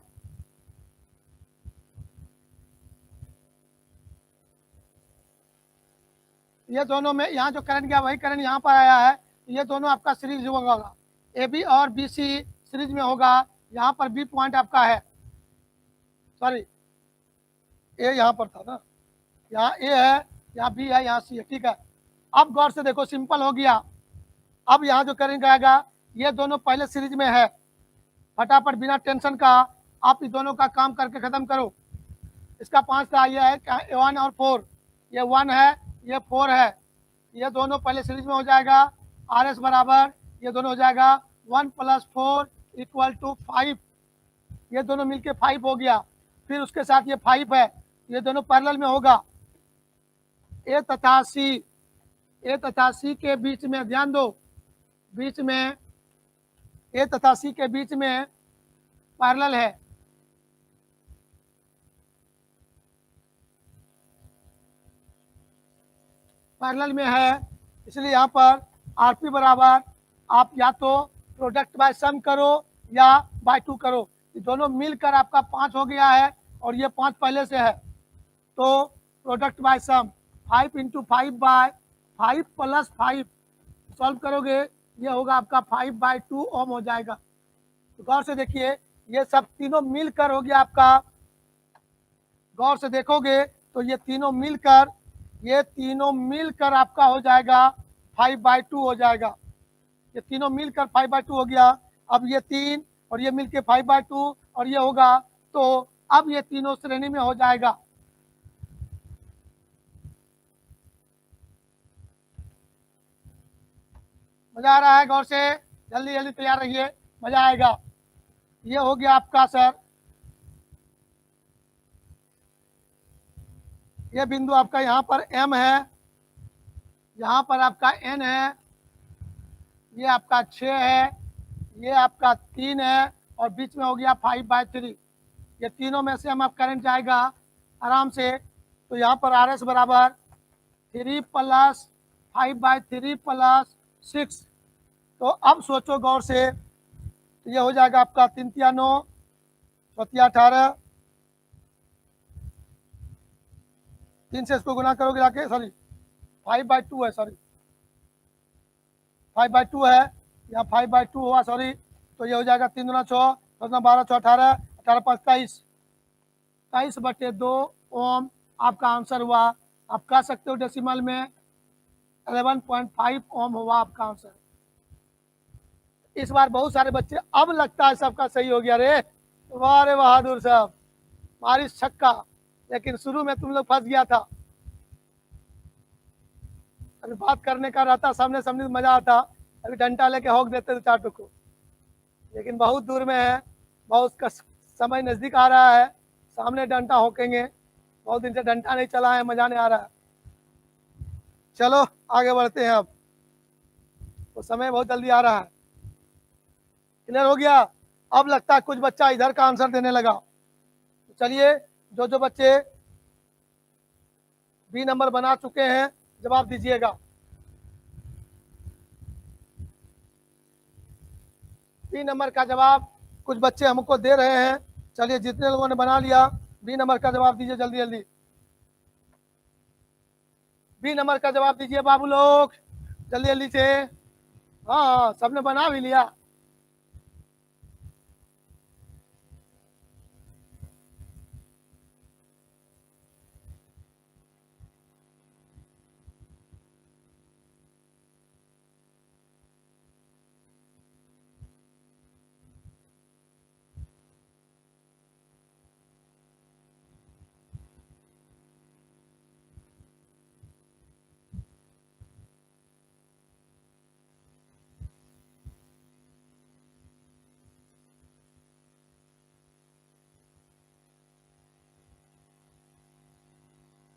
ये दोनों में यहाँ जो करंट गया वही करंट यहाँ पर आया है, ये दोनों आपका सीरीज होगा, AB और BC सीरीज में होगा। यहाँ पर B पॉइंट आपका है, सॉरी A यहाँ पर था ना, यहाँ A है, यहाँ B है, यहाँ C है, ठीक है। अब गौर से देखो, सिंपल हो गया। अब यहाँ जो करंट आएगा, ये दोनों पहले सीरीज में है, फटाफट बिना टेंशन का आप इस दोनों का काम करके खत्म करो। इसका 5 था, ये है 1 और 4, ये 1 है, ये 4 है, ये दोनों पहले सीरीज में हो जाएगा। RS बराबर ये दोनों हो जाएगा 1 + 4 = 5, ये दोनों मिलके 5 हो गया। फिर उसके साथ ये 5 है, ये दोनों पैरेलल में होगा। A तथा C के बीच में ध्यान दो, बीच में A तथा C के बीच में पैरेलल है, पैरेलल में है, इसलिए यहाँ पर RP बराबर आप या तो प्रोडक्ट बाय सम करो या बाय 2 करो, ये दोनों मिलकर आपका 5 हो गया है, और ये 5 पहले से है, तो प्रोडक्ट बाय सम 5 × 5/5 + 5 सॉल्व करोगे, ये होगा आपका 5/2 ओम हो जाएगा। तो गौर से देखिए, ये सब तीनों मिलकर हो गया आपका, गौर से देखोगे तो ये तीनों मिलकर आपका हो जाएगा 5/2 हो जाएगा, ये तीनों मिलकर 5/2 हो गया। अब ये 3 और ये मिलकर 5/2 और ये होगा, तो अब ये तीनों श्रेणी में हो जाएगा। मजा आ रहा है? गौर से जल्दी जल्दी तैयार रहिए, मजा आएगा। ये हो गया आपका सर, ये बिंदु आपका यहाँ पर M है, यहाँ पर आपका N है, ये आपका 6 है, ये आपका 3 है, और बीच में हो गया 5/3। ये तीनों में से हम आप करंट जाएगा आराम से, तो यहाँ पर RS बराबर 3 + 5/3 + 6। तो अब सोचो गौर से, तो ये हो जाएगा आपका 3 × 9 = 18, 3 से इसको गुना करोगे जाके, सॉरी 5/2 है, सॉरी 5/2 है, यहाँ 5/2 हुआ, सॉरी, तो ये हो जाएगा 3 × 6 = 12, 6 18, 18 × 5 23, 23/2 ओम आपका आंसर हुआ। आप कह सकते हो डेसिमल में 11.5 ओम हुआ आपका आंसर। इस बार बहुत सारे बच्चे, अब लगता है सबका सही हो गया रे, वाह रे बहादुर साहब, मारी छक्का, लेकिन शुरू में तुम लोग फंस गया था। अभी बात करने का रहता सामने सामने मजा आता, अभी डंडा लेके होक देते 4 टुकड़ों, लेकिन बहुत दूर में है, बहुत का समय नज़दीक आ रहा है, सामने डंडा होकेंगे, बहुत दिन से डंडा नहीं चला है, मजा नहीं आ रहा है। चलो आगे बढ़ते हैं, अब तो समय बहुत जल्दी आ रहा है। क्लियर हो गया? अब लगता है कुछ बच्चा इधर का आंसर देने लगा, तो चलिए जो जो बच्चे B नंबर बना चुके हैं जवाब दीजिएगा। B नंबर का जवाब कुछ बच्चे हमको दे रहे हैं, चलिए जितने लोगों ने बना लिया B नंबर का जवाब दीजिए जल्दी जल्दी। B नंबर का जवाब दीजिए बाबू लोग, जल्दी जल्दी से। हाँ सबने बना भी लिया।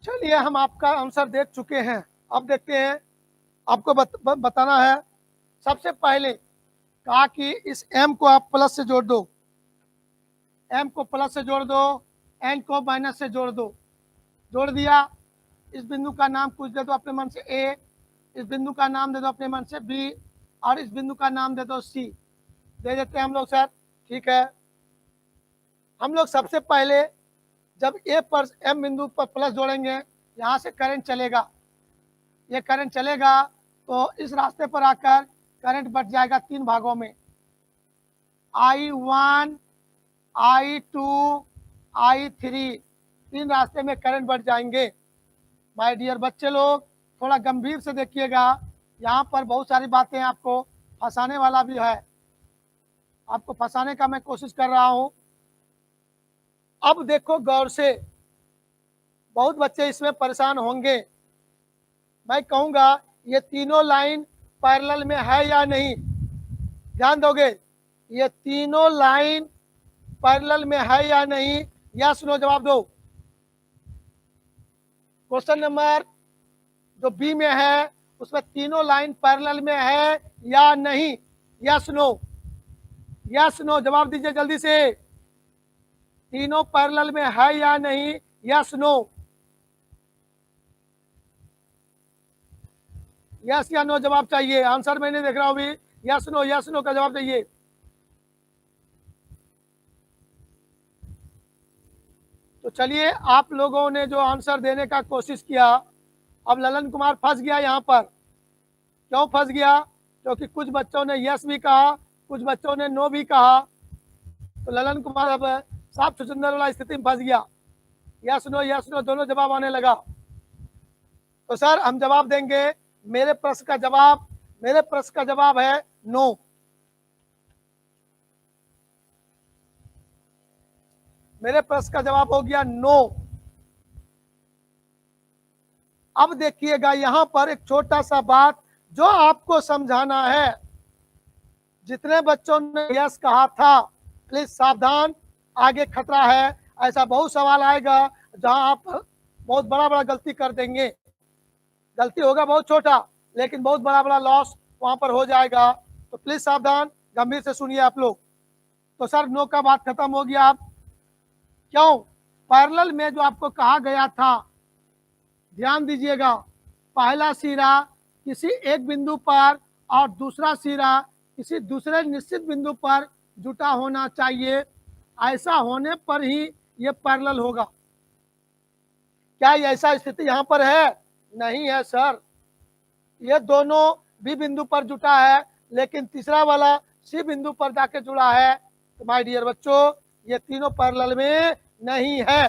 चलिए हम आपका आंसर देख चुके हैं। अब देखते हैं, आपको बताना है। सबसे पहले कहा कि इस m को आप प्लस से जोड़ दो, m को प्लस से जोड़ दो, n को माइनस से जोड़ दो। जोड़ दिया। इस बिंदु का नाम कुछ दे दो अपने मन से a, इस बिंदु का नाम दे दो अपने मन से b, और इस बिंदु का नाम दे दो c। दे देते हैं हम लोग सर, ठीक है। हम लोग सबसे पहले जब a पर m बिंदु पर प्लस जोड़ेंगे, यहाँ से करंट चलेगा। ये करंट चलेगा तो इस रास्ते पर आकर करंट बढ़ जाएगा 3 भागों में, I1, I2, I3। 3 रास्ते में करंट बढ़ जाएंगे। माय डियर बच्चे लोग, थोड़ा गंभीर से देखिएगा, यहाँ पर बहुत सारी बातें आपको फंसाने वाला भी है। आपको फंसाने का मैं कोशिश कर रहा हूँ। अब देखो गौर से, बहुत बच्चे इसमें परेशान होंगे। मैं कहूँगा ये तीनों लाइन पैरेलल में है या नहीं, ध्यान दोगे। ये तीनों लाइन पैरेलल में है या नहीं, यस नो जवाब दो। क्वेश्चन नंबर जो बी में है उसमें तीनों लाइन पैरेलल में है या नहीं, यस नो, यस नो जवाब दीजिए जल्दी से। तीनों पैरेलल में है या नहीं, यस नो, यस या नो जवाब चाहिए। आंसर मैं नहीं देख रहा हूं अभी, यस नो का जवाब चाहिए। तो चलिए, आप लोगों ने जो आंसर देने का कोशिश किया, अब ललन कुमार फंस गया यहाँ पर। क्यों फंस गया? क्योंकि कुछ बच्चों ने यस भी कहा, कुछ बच्चों ने नो भी कहा। तो ललन कुमार अब साफ छुछुंदर वाला स्थिति में फंस गया। यस नो दोनों जवाब आने लगा। तो सर हम जवाब देंगे। मेरे प्रश्न का जवाब है नो। मेरे प्रश्न का जवाब हो गया नो। अब देखिएगा यहाँ पर एक छोटा सा बात जो आपको समझाना है। जितने बच्चों ने यस कहा था, प्लीज सावधान, आगे खतरा है। ऐसा बहुत सवाल आएगा जहां आप बहुत बड़ा गलती कर देंगे। गलती होगा बहुत छोटा, लेकिन बहुत बड़ा लॉस वहां पर हो जाएगा। तो प्लीज सावधान, गंभीर से सुनिए आप लोग। तो सर नो का बात खत्म हो गया। आप क्यों? पैरेलल में जो आपको कहा गया था, ध्यान दीजिएगा, पहला सिरा किसी एक बिंदु पर और दूसरा सिरा किसी दूसरे निश्चित बिंदु पर जुटा होना चाहिए। ऐसा होने पर ही ये पैरेलल होगा। क्या ऐसा स्थिति यहाँ पर है? नहीं है सर। ये दोनों बी बिंदु पर जुटा है, लेकिन तीसरा वाला सी बिंदु पर जाके जुड़ा है। तो माय डियर बच्चों, ये तीनों पैरेलल में नहीं है।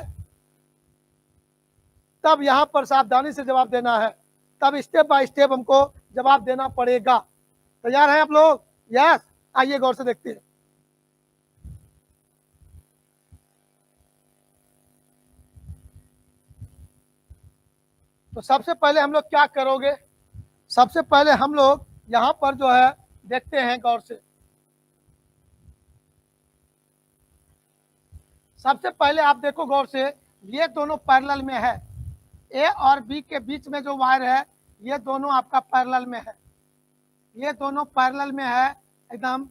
तब यहाँ पर सावधानी से जवाब देना है, तब स्टेप बाय स्टेप हमको जवाब देना पड़ेगा। तैयार हैं आप लोग? यस। आइए गौर से देखते हैं। तो सबसे पहले हम लोग क्या करोगे? सबसे पहले हम लोग यहाँ पर जो है देखते हैं गौर से। सबसे पहले आप देखो गौर से, ये दोनों पैरेलल में है। ए और बी के बीच में जो वायर है, ये दोनों आपका पैरेलल में है। ये दोनों पैरेलल में है, एकदम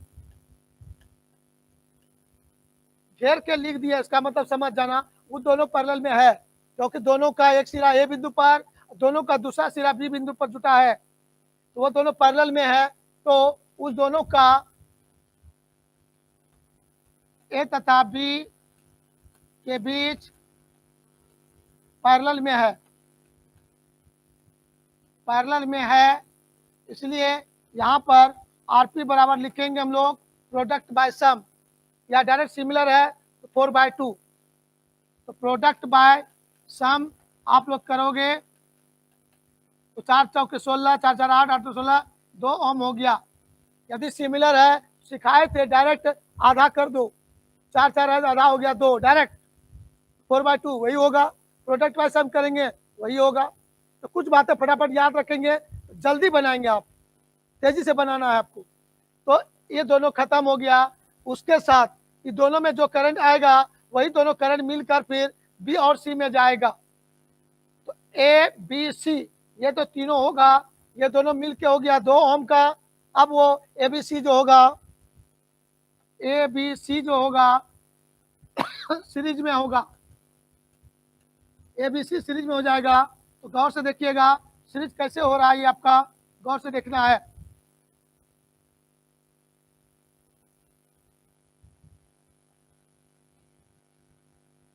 घेर के लिख दिया। इसका मतलब समझ जाना, वो दोनों पैरेलल में है, क्योंकि दोनों का एक सिरा ए बिंदु पर, दोनों का दूसरा सिरा बी बिंदु पर जुटा है। तो वो दोनों पैरेलल में है, तो उस दोनों का ए तथा बी के बीच पैरेलल में है, पैरेलल में है। इसलिए यहाँ पर आरपी बराबर लिखेंगे हम लोग प्रोडक्ट बाय सम, या डायरेक्ट सिमिलर है तो 4/2। तो प्रोडक्ट बाय सम आप लोग करोगे तो 4 चौके 16, 4 4 8, 8 16, 2 ओम हो गया। यदि सिमिलर है, सिखाए थे डायरेक्ट आधा कर दो, 4 4 है आधा हो गया 2, डायरेक्ट 4/2 वही होगा। प्रोडक्ट बाय सम करेंगे वही होगा। तो कुछ बातें फटाफट याद रखेंगे, जल्दी बनाएंगे आप, तेजी से बनाना है आपको। तो ये दोनों खत्म हो गया। उसके साथ ये दोनों में जो करंट आएगा, वही दोनों करंट मिलकर फिर बी और सी में जाएगा। तो ए बी सी, ये तो तीनों होगा, ये दोनों मिलके हो गया 2 ओम का। अब वो ए बी सी जो होगा, ए बी सी जो होगा सीरीज में होगा, ए बी सी सीरीज में हो जाएगा। तो गौर से देखिएगा सीरीज कैसे हो रहा है, ये आपका गौर से देखना है।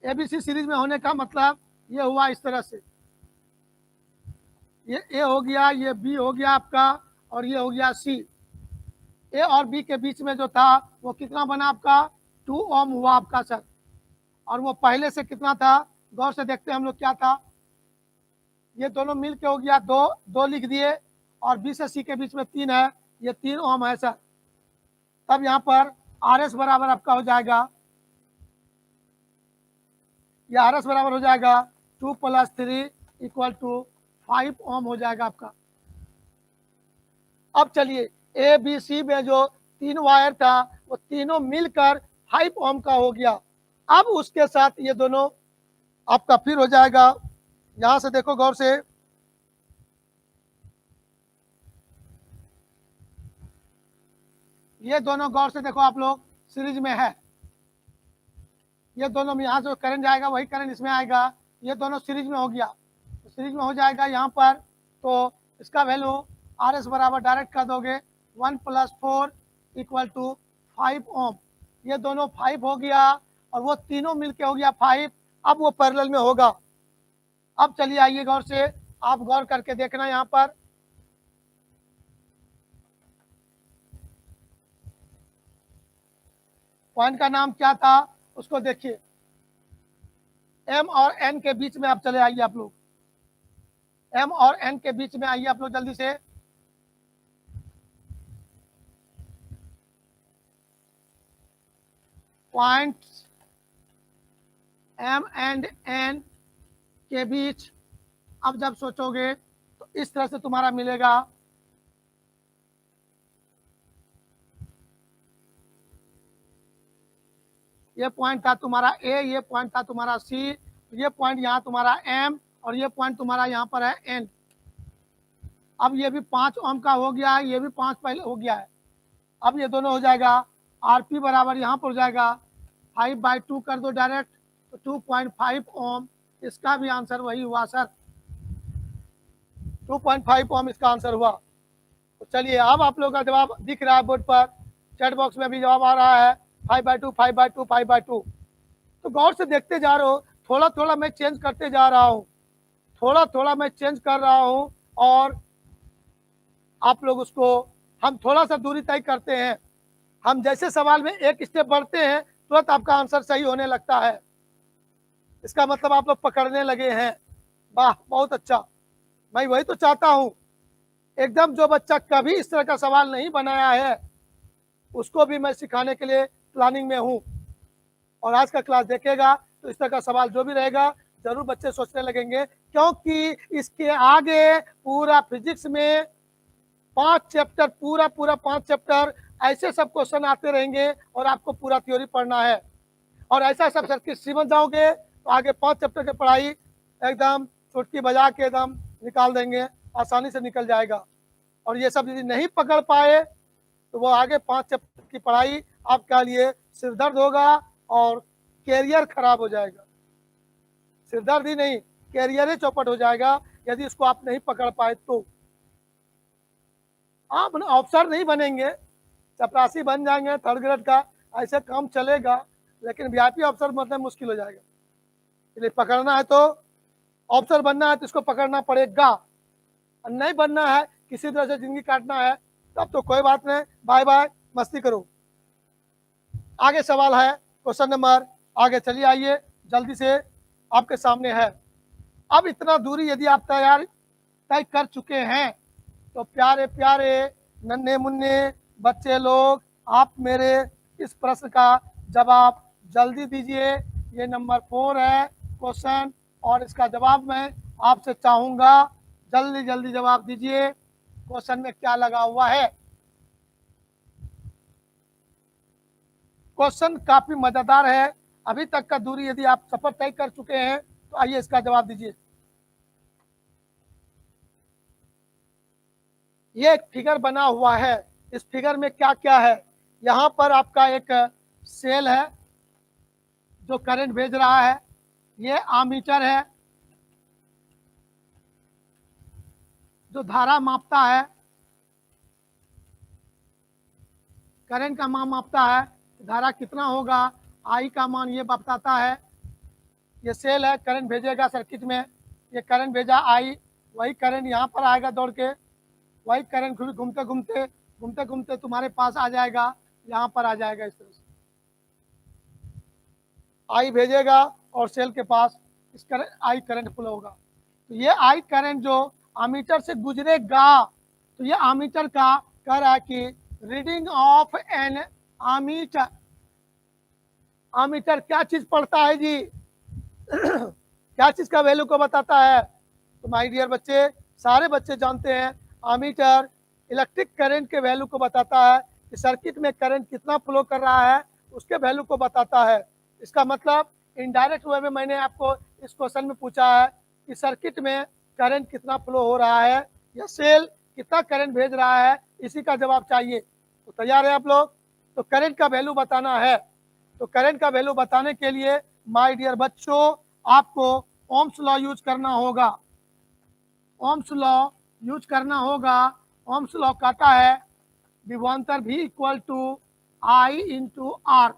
एबीसी सीरीज में होने का मतलब ये हुआ इस तरह से, ये ए हो गया, ये बी हो गया आपका, और ये हो गया सी। ए और बी के बीच में जो था वो कितना बना आपका, 2 ओम हुआ आपका सर। और वो पहले से कितना था, गौर से देखते हैं हम लोग क्या था, ये दोनों मिल के हो गया 2 लिख दिए, और बी से सी के बीच में 3 है, ये 3 ओम है सर। तब यहाँ पर आर एस बराबर आपका हो जाएगा, ये आर एस बराबर हो जाएगा 2 + 3 = 5 ओम हो जाएगा आपका। अब चलिए ए बी सी में जो 3 वायर था वो तीनों मिलकर 5 ओम का हो गया। अब उसके साथ ये दोनों आपका फिर हो जाएगा, यहां से देखो गौर से, ये दोनों गौर से देखो आप लोग सीरीज में है, ये दोनों में यहाँ जो करंट जाएगा वही करंट इसमें आएगा, ये दोनों सीरीज में हो गया। तो सीरीज में हो जाएगा यहाँ पर, तो इसका वैल्यू आर एस बराबर डायरेक्ट कर दोगे 1 + 4 = 5 ओम। ये दोनों 5 हो गया और वो तीनों मिलके हो गया 5। अब वो पैरेलल में होगा। अब चलिए आइए गौर से, आप गौर करके देखना, यहाँ पर पॉइंट का नाम क्या था उसको देखिए, एम और एन के बीच में आप चले आइए आप लोग, एम और एन के बीच में आइए आप लोग जल्दी से। पॉइंट एम एंड एन के बीच अब जब सोचोगे तो इस तरह से तुम्हारा मिलेगा, ये पॉइंट था तुम्हारा ए, ये पॉइंट था तुम्हारा सी, ये पॉइंट यहाँ तुम्हारा एम, और ये पॉइंट तुम्हारा यहाँ पर है एन। अब ये भी 5 ओम का हो गया है, ये भी 5 पहले हो गया है। अब ये दोनों हो जाएगा, आर पी बराबर यहाँ पर हो जाएगा 5/2 कर दो डायरेक्ट, तो 2.5 ओम। इसका भी आंसर वही हुआ सर, 2.5 ओम इसका आंसर हुआ। तो चलिए अब आप लोगों का जवाब दिख रहा है बोर्ड पर, चैट बॉक्स में भी जवाब आ रहा है 5/2 5/2 5/2। तो गौर से देखते जा रहे हो, थोड़ा थोड़ा मैं चेंज करते जा रहा हूँ, थोड़ा थोड़ा मैं चेंज कर रहा हूँ, और आप लोग उसको, हम थोड़ा सा दूरी तय करते हैं, हम जैसे सवाल में एक स्टेप बढ़ते हैं तुरंत आपका आंसर सही होने लगता है, इसका मतलब आप लोग पकड़ने लगे हैं। वाह बहुत अच्छा, मैं वही तो चाहता हूँ। एकदम जो बच्चा कभी इस तरह का सवाल नहीं बनाया है उसको भी मैं सिखाने के लिए प्लानिंग में हूँ, और आज का क्लास देखेगा तो इस तरह का सवाल जो भी रहेगा जरूर बच्चे सोचने लगेंगे, क्योंकि इसके आगे पूरा फिजिक्स में 5 चैप्टर, पूरा 5 चैप्टर ऐसे सब क्वेश्चन आते रहेंगे, और आपको पूरा थ्योरी पढ़ना है। और ऐसा सब सर्किट समझ जाओगे तो आगे 5 चैप्टर की पढ़ाई एकदम चुटकी बजा के एकदम निकाल देंगे, आसानी से निकल जाएगा। और ये सब यदि नहीं पकड़ पाए तो वो आगे 5 चैप्टर की पढ़ाई आपके लिए सिरदर्द होगा और कैरियर खराब हो जाएगा। सिरदर्द ही नहीं, कैरियर ही चौपट हो जाएगा यदि इसको आप नहीं पकड़ पाए तो। आप ऑफिसर नहीं बनेंगे, चपरासी बन जाएंगे 3rd ग्रेड का, ऐसे काम चलेगा, लेकिन वीआईपी ऑफिसर मतलब मुश्किल हो जाएगा। इसलिए पकड़ना है तो, ऑफिसर बनना है तो इसको पकड़ना पड़ेगा, और नहीं बनना है, किसी तरह से जिंदगी काटना है, तब तो कोई बात नहीं, बाय बाय, मस्ती करो। आगे सवाल है क्वेश्चन नंबर, आगे चलिए आइए जल्दी से, आपके सामने है। अब इतना दूरी यदि आप तय कर चुके हैं तो प्यारे प्यारे नन्हे मुन्ने बच्चे लोग, आप मेरे इस प्रश्न का जवाब जल्दी दीजिए। ये नंबर 4 है क्वेश्चन, और इसका जवाब मैं आपसे चाहूंगा जल्दी जल्दी जवाब दीजिए, क्वेश्चन में क्या लगा हुआ है। क्वेश्चन काफी मजेदार है, अभी तक का दूरी यदि आप सफर तय कर चुके हैं तो आइए इसका जवाब दीजिए। ये एक फिगर बना हुआ है। इस फिगर में क्या क्या है? यहाँ पर आपका एक सेल है जो करंट भेज रहा है, ये आमीटर है जो धारा मापता है, करंट का मान मापता है, धारा कितना होगा, आई का मान ये बताता है। ये सेल है, करंट भेजेगा सर्किट में, ये करंट भेजा आई, वही करंट यहाँ पर आएगा दौड़ के, वही करंट घूमते घूमते घूमते घूमते तुम्हारे पास आ जाएगा, यहाँ पर आ जाएगा। इस तरह से आई भेजेगा और सेल के पास इस करंट आई करंट फ्लो होगा। तो ये आई करंट जो आमीटर से गुजरेगा, तो ये आमीटर का कह रहा है कि reading of an ammeter. Ammeter क्या चीज पढ़ता है जी? क्या चीज का वैल्यू को बताता है? तो माय डियर बच्चे, सारे बच्चे जानते हैं आमीटर इलेक्ट्रिक करंट के वैल्यू को बताता है कि सर्किट में करंट कितना फ्लो कर रहा है, उसके वैल्यू को बताता है। इसका मतलब इनडायरेक्ट वे में मैंने आपको इस क्वेश्चन में पूछा है कि सर्किट में करंट कितना फ्लो हो रहा है या सेल कितना करंट भेज रहा है, इसी का जवाब चाहिए। तो तैयार है आप लोग? तो करंट का वैल्यू बताना है। तो करंट का वैल्यू बताने के लिए माय डियर बच्चों आपको ओम्स लॉ यूज करना होगा। ओम्स लॉ यूज करना होगा। ओम्स लॉ कहता है विभवांतर भी equal to I into R.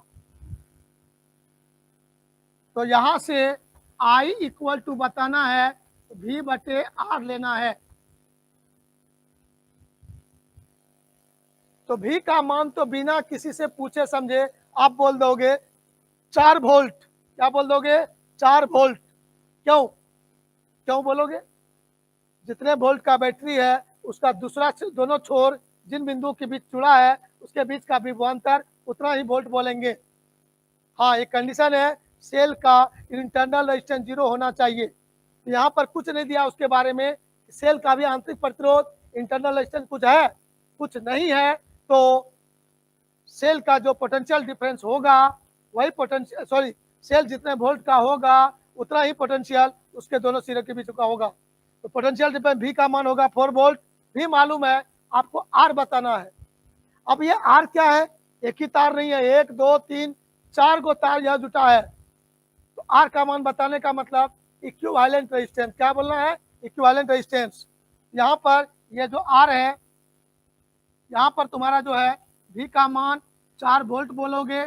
तो यहां से आई इक्वल टू बताना है तो भी बटे आर लेना है। तो भी का मान तो बिना किसी से पूछे समझे आप बोल दोगे 4 वोल्ट। क्या बोल दोगे? 4 वोल्ट। क्यों क्यों बोलोगे? जितने वोल्ट का बैटरी है उसका दूसरा दोनों छोर जिन बिंदुओं के बीच जुड़ा है उसके बीच का विभवांतर उतना ही वोल्ट बोलेंगे। हाँ, एक कंडीशन है, सेल का इंटरनल रेजिस्टेंस 0 होना चाहिए। यहाँ पर कुछ नहीं दिया उसके बारे में, सेल का भी आंतरिक प्रतिरोध इंटरनल रेजिस्टेंस कुछ है, कुछ नहीं है। तो सेल का जो पोटेंशियल डिफरेंस होगा वही पोटेंशियल, सॉरी, सेल जितने वोल्ट का होगा उतना ही पोटेंशियल उसके दोनों सिरे के बीच का होगा। तो पोटेंशियल डिफरेंस भी का मान होगा 4 वोल्ट। भी मालूम है, आपको आर बताना है। अब ये आर क्या है? एक ही तार नहीं है, 1 2 3 4 गो तार यह जुटा है। तो आर का मान बताने का मतलब इक्विवेलेंट रेजिस्टेंस। क्या बोलना है? Equivalent resistance. यहाँ पर ये जो आर है, यहाँ पर तुम्हारा जो है भी का मान 4 वोल्ट बोलोगे,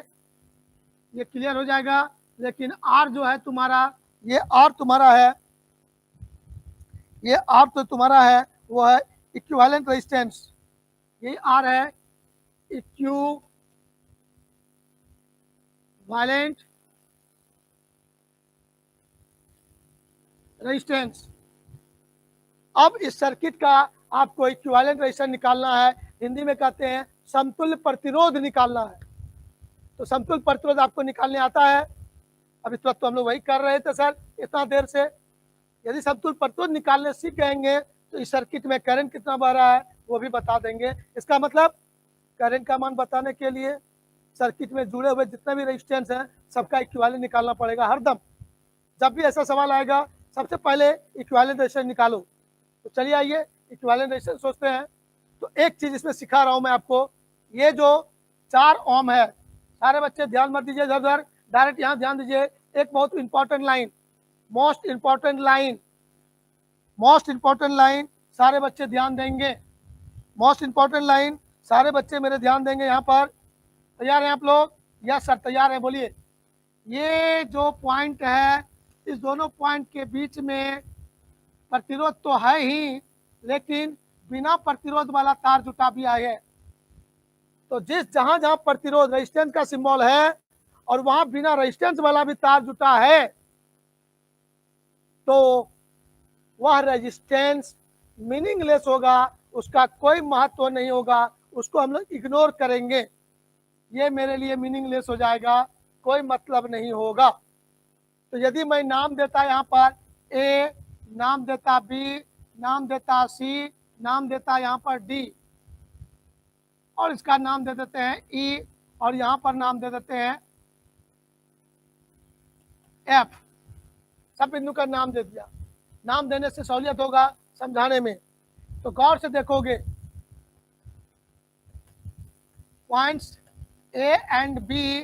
ये क्लियर हो जाएगा। लेकिन आर जो है तुम्हारा, ये आर तुम्हारा है, ये आर तो तुम्हारा है वो है इक्विवेलेंट रेजिस्टेंस। ये आर है इक्विवेलेंट रेजिस्टेंस। अब इस सर्किट का आपको इक्विवेलेंट रेजिस्टेंस निकालना है, हिंदी में कहते हैं समतुल्य प्रतिरोध निकालना है। तो समतुल्य प्रतिरोध आपको निकालने आता है? अभी तो हम लोग वही कर रहे थे सर इतना देर से। यदि समतुल्य प्रतिरोध निकालने सीख जाएंगे तो इस सर्किट में करंट कितना बह रहा है वो भी बता देंगे। इसका मतलब करंट का मान बताने के लिए सर्किट में जुड़े हुए जितने भी रेजिस्टेंस हैं सबका इक्विवेलेंट निकालना पड़ेगा हरदम। जब भी ऐसा सवाल आएगा सबसे पहले इक्विवेलेंट रेजिस्टेंस निकालो। तो चलिए आइए इक्विवेलेंट रेजिस्टेंस सोचते हैं। तो एक चीज इसमें सिखा रहा हूं मैं आपको, ये जो 4 ओम है, सारे बच्चे ध्यान मत दीजिए इधर उधर, डायरेक्ट यहाँ ध्यान दीजिए। एक बहुत important line, most important line, most important line सारे बच्चे ध्यान देंगे। मोस्ट इंपॉर्टेंट लाइन सारे बच्चे मेरे ध्यान देंगे यहाँ पर। तैयार हैं आप लोग? यस सर तैयार है, बोलिए। ये जो पॉइंट है, इस दोनों पॉइंट के बीच में प्रतिरोध तो है ही, लेकिन बिना प्रतिरोध वाला तार जुटा भी है। तो जिस जहां जहां प्रतिरोध रेजिस्टेंस का सिंबल है और वहां बिना रेजिस्टेंस वाला भी तार जुटा है, तो वह रेजिस्टेंस मीनिंगलेस होगा, उसका कोई महत्व नहीं होगा, उसको हम लोग इग्नोर करेंगे। ये मेरे लिए मीनिंगलेस हो जाएगा, कोई मतलब नहीं होगा। तो यदि मैं नाम देता यहाँ पर ए, नाम देता बी, नाम देता सी, नाम देता यहाँ पर डी, और इसका नाम दे देते हैं ई, और यहाँ पर नाम दे देते हैं एफ, सब बिंदु का नाम दे दिया। नाम देने से सहूलियत होगा समझाने में। तो गौर से देखोगे पॉइंट्स ए एंड बी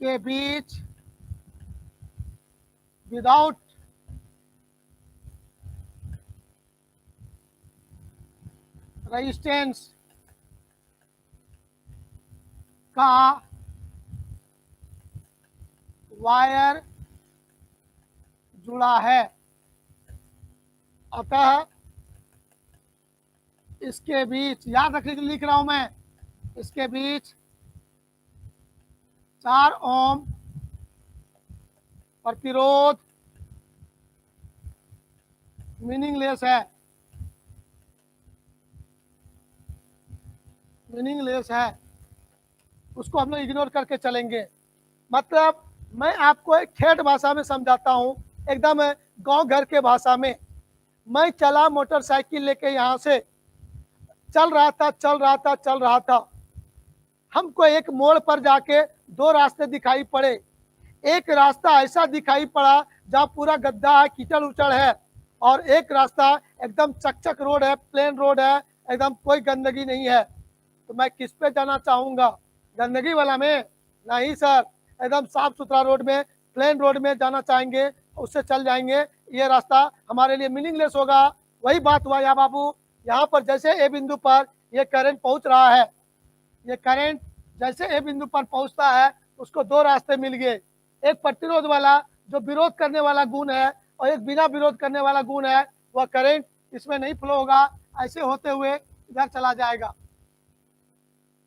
के बीच विदाउट रेजिस्टेंस का वायर जुड़ा है, अतः इसके बीच, याद रखने के लिए लिख रहा हूं मैं, इसके बीच 4 ओम प्रतिरोध मीनिंगलेस है, मीनिंगलेस है, उसको हम लोग इग्नोर करके चलेंगे। मतलब मैं आपको एक ठेठ भाषा में समझाता हूँ, एकदम गांव घर के भाषा में। मैं चला मोटरसाइकिल लेके यहाँ से, चल रहा था, हमको एक मोड़ पर जाके 2 रास्ते दिखाई पड़े। एक रास्ता ऐसा दिखाई पड़ा जहाँ पूरा गड्ढा है, कीचड़ उचड़ है, और एक रास्ता एकदम चकचक रोड है, प्लेन रोड है, एकदम कोई गंदगी नहीं है। तो मैं किस पे जाना चाहूँगा? गंदगी वाला में? नहीं सर, एकदम साफ सुथरा रोड में, प्लेन रोड में जाना चाहेंगे, उससे चल जाएंगे। ये रास्ता हमारे लिए मीनिंगलेस होगा। वही बात हुआ या बाबू, यहाँ पर जैसे ए बिंदु पर ये करंट पहुँच रहा है, ये करंट जैसे ए बिंदु पर पहुँचता है, उसको 2 रास्ते मिल गए। एक प्रतिरोध वाला जो विरोध करने वाला गुण है, और एक बिना विरोध करने वाला गुण है। वह करंट इसमें नहीं फ्लो होगा, ऐसे होते हुए इधर चला जाएगा।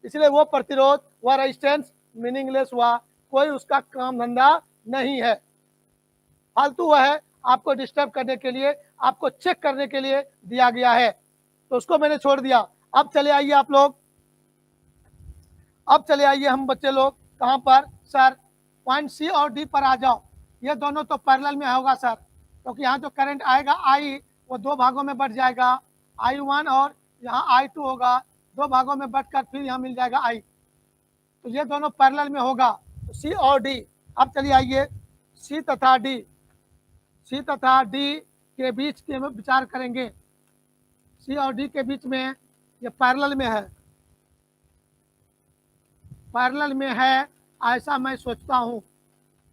इसलिए वो प्रतिरोध, वह रेजिस्टेंस मीनिंगलेस हुआ, कोई उसका काम धंधा नहीं है, फालतू हुआ है, आपको डिस्टर्ब करने के लिए, आपको चेक करने के लिए दिया गया है, तो उसको मैंने छोड़ दिया। अब चले आइए आप लोग, अब चले आइए हम बच्चे लोग कहाँ पर सर, पॉइंट सी और डी पर आ जाओ। ये दोनों तो पैरेलल में होगा सर, क्योंकि यहाँ जो करंट आएगा आई, वो 2 भागों में बढ़ जाएगा, I1 और यहाँ I2 होगा, 2 भागों में बढ़कर फिर यहाँ मिल जाएगा I। तो ये दोनों पैरेलल में होगा, तो सी और डी। अब चलिए आइए सी तथा डी, सी तथा डी के बीच के विचार करेंगे। सी और डी के बीच में ये पैरेलल में है, पैरेलल में है ऐसा मैं सोचता हूँ।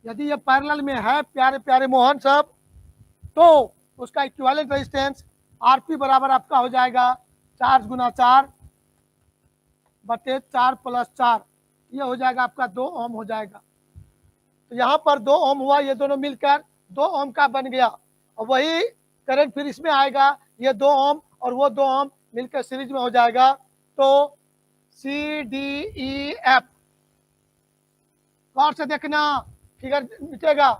यदि ये पैरेलल में है प्यारे प्यारे मोहन साहब, तो उसका इक्विवेलेंट रेजिस्टेंस आरपी बराबर आपका हो जाएगा 4 गुना 4 बटे 4 प्लस 4, ये हो जाएगा आपका 2 ओम हो जाएगा। तो यहाँ पर 2 ओम हुआ, ये दोनों मिलकर 2 ओम का बन गया, और वही करंट फिर इसमें आएगा, ये 2 ओम और वो 2 ओम मिलकर सीरीज में हो जाएगा। तो सी डी ई एफ, गौर से देखना, फिगर मिटेगा,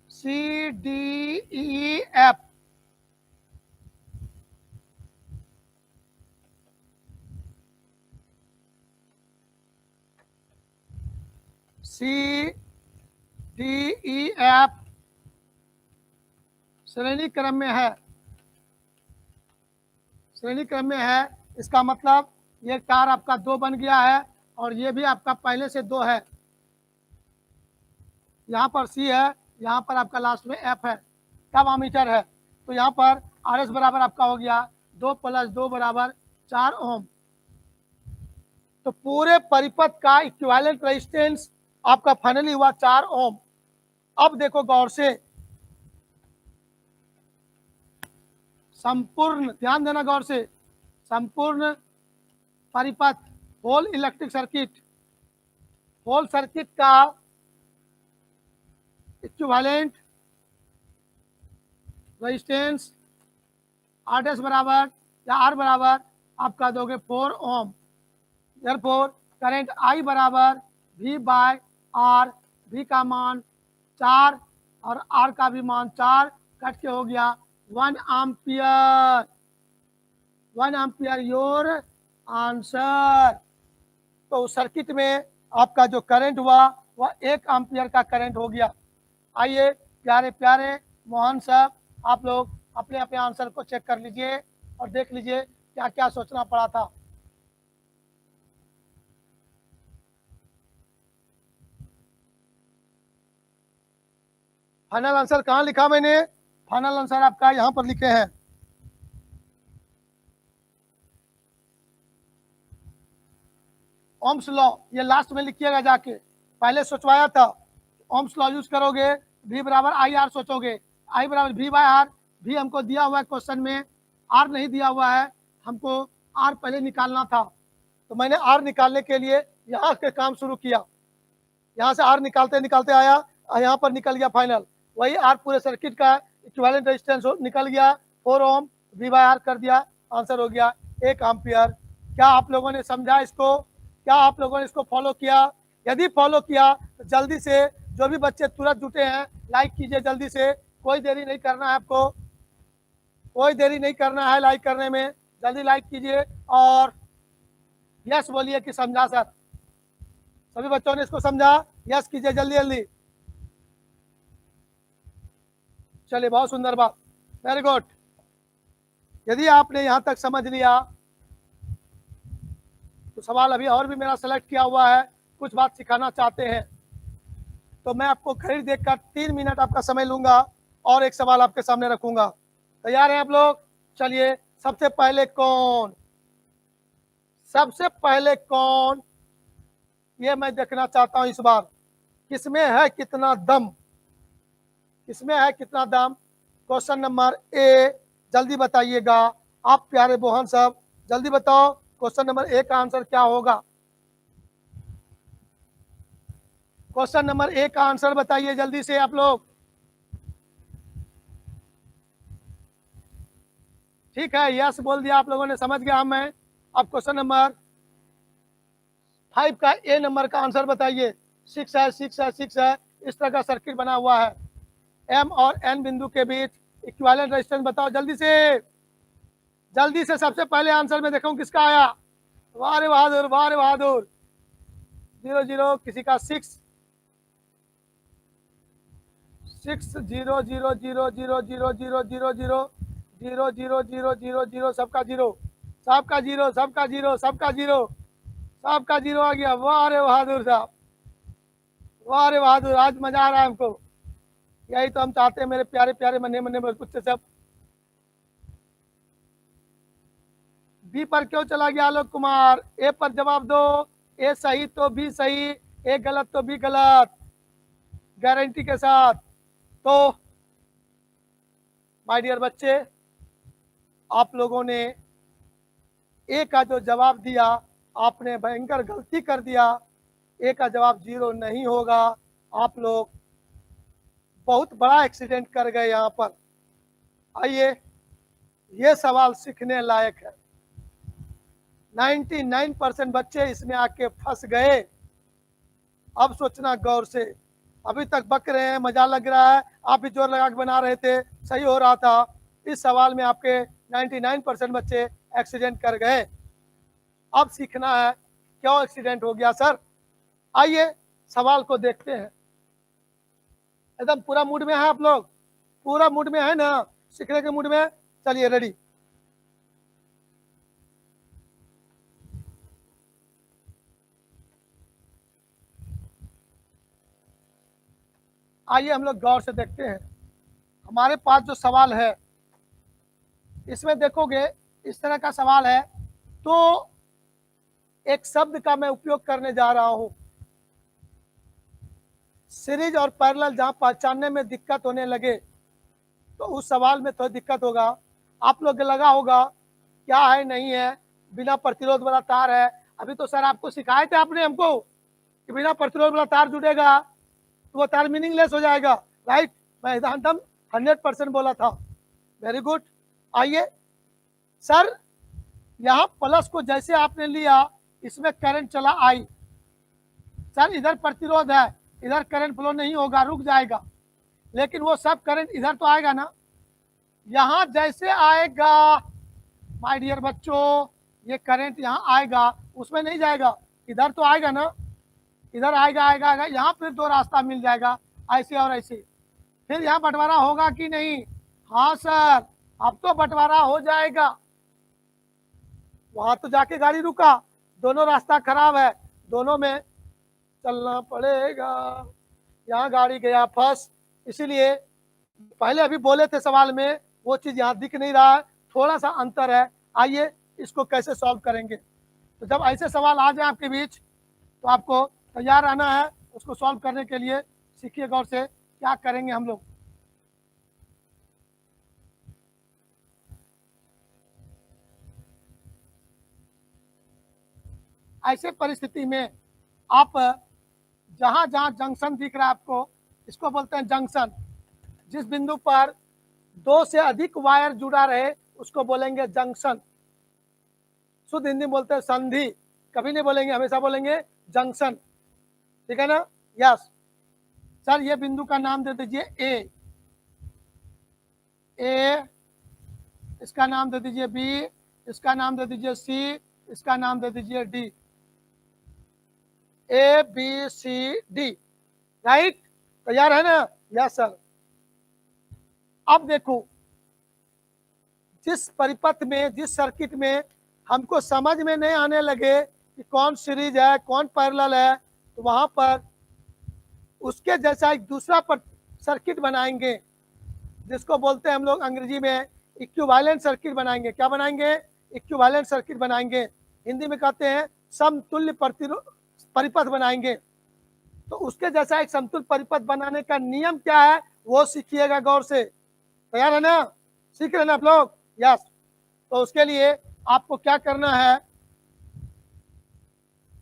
C D E F, C D E F श्रेणी क्रम में है, श्रेणी क्रम में है। इसका मतलब ये तार आपका 2 बन गया है, और ये भी आपका पहले से 2 है। यहाँ पर सी है, यहाँ पर आपका लास्ट में एफ है, तब अमीटर है। तो यहाँ पर आर एस बराबर आपका हो गया 2 + 2 बराबर 4 ओम। तो पूरे परिपथ का इक्विवेलेंट रेजिस्टेंस आपका फाइनली हुआ 4 ओम। अब देखो गौर से, संपूर्ण, ध्यान देना गौर से, संपूर्ण परिपथ, whole electric circuit, whole circuit का इक्विवेलेंट रेजिस्टेंस आर एस बराबर या आर बराबर आपका दोगे 4 ओम। देयरफॉर करंट आई बराबर V बाय आर, V का मान 4 और R का भी मान 4, कट के हो गया 1 एम्पियर, 1 एम्पियर योर आंसर। तो उस सर्किट में आपका जो करंट हुआ वह 1 एम्पियर का करंट हो गया। आइए प्यारे प्यारे मोहन साहब, आप लोग अपने अपने आंसर को चेक कर लीजिए और देख लीजिए क्या क्या सोचना पड़ा था। फाइनल आंसर कहाँ लिखा मैंने? फाइनल आंसर आपका यहाँ पर लिखे हैं। ओम्स लॉ ये लास्ट में लिखिएगा जाके, पहले सोचवाया था। ओम्स लॉ यूज करोगे, V बराबर आई आर सोचोगे, आई बराबर V बाय आर। भी हमको दिया हुआ है क्वेश्चन में, आर नहीं दिया हुआ है, हमको आर पहले निकालना था। तो मैंने आर निकालने के लिए यहाँ के काम शुरू किया, यहाँ से आर निकालते निकालते आया और यहाँ पर निकल गया फाइनल। वही आर पूरे सर्किट का इक्विवेलेंट रेजिस्टेंस निकल गया 4 ओम, V बाय आर कर दिया, आंसर हो गया 1 एम्पियर। क्या आप लोगों ने समझा इसको? क्या आप लोगों ने इसको फॉलो किया? यदि फॉलो किया तो जल्दी से जो भी बच्चे तुरंत जुटे हैं लाइक कीजिए जल्दी से, कोई देरी नहीं करना है आपको, कोई देरी नहीं करना है लाइक करने में, जल्दी लाइक कीजिए और यस बोलिए कि समझा सर। सभी बच्चों ने इसको समझा? यस कीजिए जल्दी जल्दी। चलिए बहुत सुंदर बात, वेरी गुड। यदि आपने यहाँ तक समझ लिया तो सवाल अभी और भी मेरा सेलेक्ट किया हुआ है, कुछ बात सिखाना चाहते हैं तो मैं आपको खरीद देखकर 3 मिनट आपका समय लूंगा और एक सवाल आपके सामने रखूंगा। तैयार हैं आप लोग? चलिए, सबसे पहले कौन, सबसे पहले कौन, ये मैं देखना चाहता हूं इस बार, किसमें है कितना दम, किसमें है कितना दम। क्वेश्चन नंबर ए, जल्दी बताइएगा आप प्यारे बोहन साहब, जल्दी बताओ क्वेश्चन नंबर ए का आंसर क्या होगा। क्वेश्चन नंबर ए का आंसर बताइए जल्दी से आप लोग। ठीक है, यस बोल दिया आप लोगों ने, समझ गया मैं। अब क्वेश्चन नंबर 5 का ए नंबर का आंसर बताइए। 6 है, 6 है, 6 है, इस तरह का सर्किट बना हुआ है, एम और एन बिंदु के बीच इक्विवेलेंट रेजिस्टेंस बताओ जल्दी से, जल्दी से। सबसे पहले आंसर में देखूं किसका आया। वाह रे बहादुर, वाह रे बहादुर। 0 0, किसी का 6 6 0 0 0 0 0 0 0 0 0 0 0 0 0, सबका जीरो, सबका जीरो, सबका जीरो, सबका जीरो, सबका जीरो आ गया। वाह रे बहादुर साहब, वाह रे बहादुर, आज मजा आ रहा है हमको। यही तो हम चाहते हैं मेरे प्यारे प्यारे मन्ने मन्ने बच्चे सब। बी पर क्यों चला गया आलोक कुमार? ए पर जवाब दो। ए सही तो बी सही, ए गलत तो बी गलत, गारंटी के साथ। तो माय डियर बच्चे, आप लोगों ने ए का जो जवाब दिया आपने भयंकर गलती कर दिया। ए का जवाब 0 नहीं होगा। आप लोग बहुत बड़ा एक्सीडेंट कर गए यहाँ पर। आइए, ये सवाल सीखने लायक है। 99% बच्चे इसमें आके फंस गए। अब सोचना गौर से, अभी तक बक रहे हैं, मजा लग रहा है, आप भी जोर लगा के बना रहे थे, सही हो रहा था। इस सवाल में आपके 99% बच्चे एक्सीडेंट कर गए। अब सीखना है क्यों एक्सीडेंट हो गया सर। आइए सवाल को देखते हैं। एकदम पूरा मूड में है आप लोग? पूरा मूड में है ना, सीखने के मूड में? चलिए रेडी। आइए हम लोग गौर से देखते हैं। हमारे पास जो सवाल है इसमें देखोगे इस तरह का सवाल है, तो एक शब्द का मैं उपयोग करने जा रहा हूं। सीरीज और पैरेलल जहां पहचानने में दिक्कत होने लगे तो उस सवाल में थोड़ी दिक्कत होगा। आप लोग लगा होगा क्या है नहीं है, बिना प्रतिरोध वाला तार है। अभी तो सर आपको सिखाए थे आपने हमको कि बिना प्रतिरोध वाला तार जुड़ेगा तो वो तार मीनिंगलेस हो जाएगा, राइट? मैं एकदम 100% बोला था। Very good. आइए सर, यहाँ प्लस को जैसे आपने लिया इसमें करंट चला आई, सर इधर प्रतिरोध है, इधर करंट फ्लो नहीं होगा, रुक जाएगा, लेकिन वो सब करंट इधर तो आएगा ना। यहाँ जैसे आएगा माय डियर बच्चों, ये करंट यहाँ आएगा, उसमें नहीं जाएगा, इधर तो आएगा ना, इधर आएगा आएगा आएगा, यहाँ फिर 2 रास्ता मिल जाएगा, ऐसे और ऐसे। फिर यहाँ बंटवारा होगा कि नहीं? हाँ सर, अब तो बंटवारा हो जाएगा। वहां तो जाके गाड़ी रुका, दोनों रास्ता खराब है, दोनों में चलना पड़ेगा। यहाँ गाड़ी गया फंस, इसीलिए पहले अभी बोले थे सवाल में वो चीज यहाँ दिख नहीं रहा है, थोड़ा सा अंतर है। आइए इसको कैसे सॉल्व करेंगे। तो जब ऐसे सवाल आ जाए आपके बीच तो आपको तैयार रहना है उसको सॉल्व करने के लिए। सीखिए गौर से क्या करेंगे हम लोग। ऐसे परिस्थिति में आप जहां जहां जंक्शन दिख रहा है आपको, इसको बोलते हैं जंक्शन। जिस बिंदु पर दो से अधिक वायर जुड़ा रहे उसको बोलेंगे जंक्शन। शुद्ध हिंदी में बोलते हैं संधि, कभी नहीं बोलेंगे, हमेशा बोलेंगे जंक्शन। ठीक है ना? यस सर, ये बिंदु का नाम दे दीजिए ए, इसका नाम दे दीजिए बी, इसका नाम दे दीजिए सी, इसका नाम दे दीजिए D. A B C D, right? तैयार है ना? Yes sir. अब देखो, जिस परिपथ में, जिस सर्किट में हमको समझ में नहीं आने लगे कि कौन सीरीज है कौन पैरेलल है, तो वहां पर उसके जैसा एक दूसरा सर्किट बनाएंगे जिसको बोलते हैं हम लोग अंग्रेजी में इक्विवेलेंट सर्किट बनाएंगे। क्या बनाएंगे? इक्विवेलेंट सर्किट बनाएंगे। हिंदी में कहते हैं समतुल्य परिपथ बनाएंगे। तो उसके जैसा एक समतुल्य परिपथ बनाने का नियम क्या है वो सीखिएगा गौर से। तैयार है ना? सीख रहे ना आप लोग? यस। तो उसके लिए आपको क्या करना है,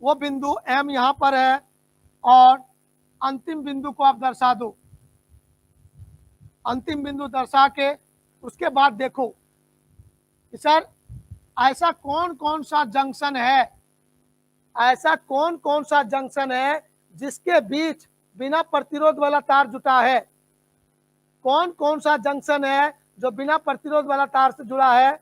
वो बिंदु M यहां पर है और अंतिम बिंदु को आप दर्शा दो। अंतिम बिंदु दर्शा के उसके बाद देखो कि सर ऐसा कौन कौन सा जंक्शन है, ऐसा कौन कौन सा जंक्शन है जिसके बीच बिना प्रतिरोध वाला तार जुटा है। कौन कौन सा जंक्शन है जो बिना प्रतिरोध वाला तार से जुड़ा है,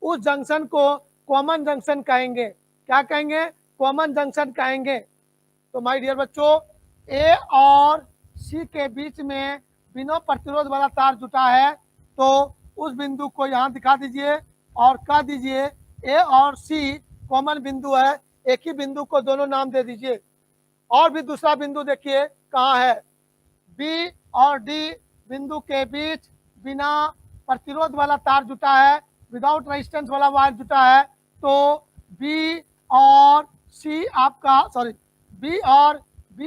उस जंक्शन को कॉमन जंक्शन कहेंगे। क्या कहेंगे? कॉमन जंक्शन कहेंगे। तो माय डियर बच्चों, ए और सी के बीच में बिना प्रतिरोध वाला तार जुटा है, तो उस बिंदु को यहाँ दिखा दीजिए और कह दीजिए ए और सी कॉमन बिंदु है। एक ही बिंदु को दोनों नाम दे दीजिए। और भी दूसरा बिंदु देखिए कहाँ है, बी और डी बिंदु के बीच बिना प्रतिरोध वाला तार जुटा है, विदाउट रेजिस्टेंस वाला वायर जुटा है, तो बी और सी आपका, सॉरी, बी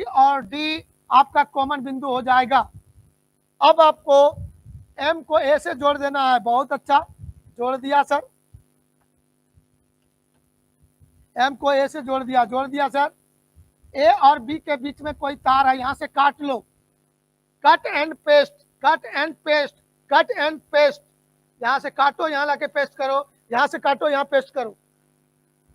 और डी आपका कॉमन बिंदु हो जाएगा। अब आपको एम को ए से जोड़ देना है। बहुत अच्छा, जोड़ दिया सर। एम को ए से जोड़ दिया सर। ए और बी के बीच में कोई तार है, यहां से काट लो। Cut and paste, cut and paste, cut and paste. यहां से काटो, यहां लाके पेस्ट करो, यहां से काटो, यहां पेस्ट करो।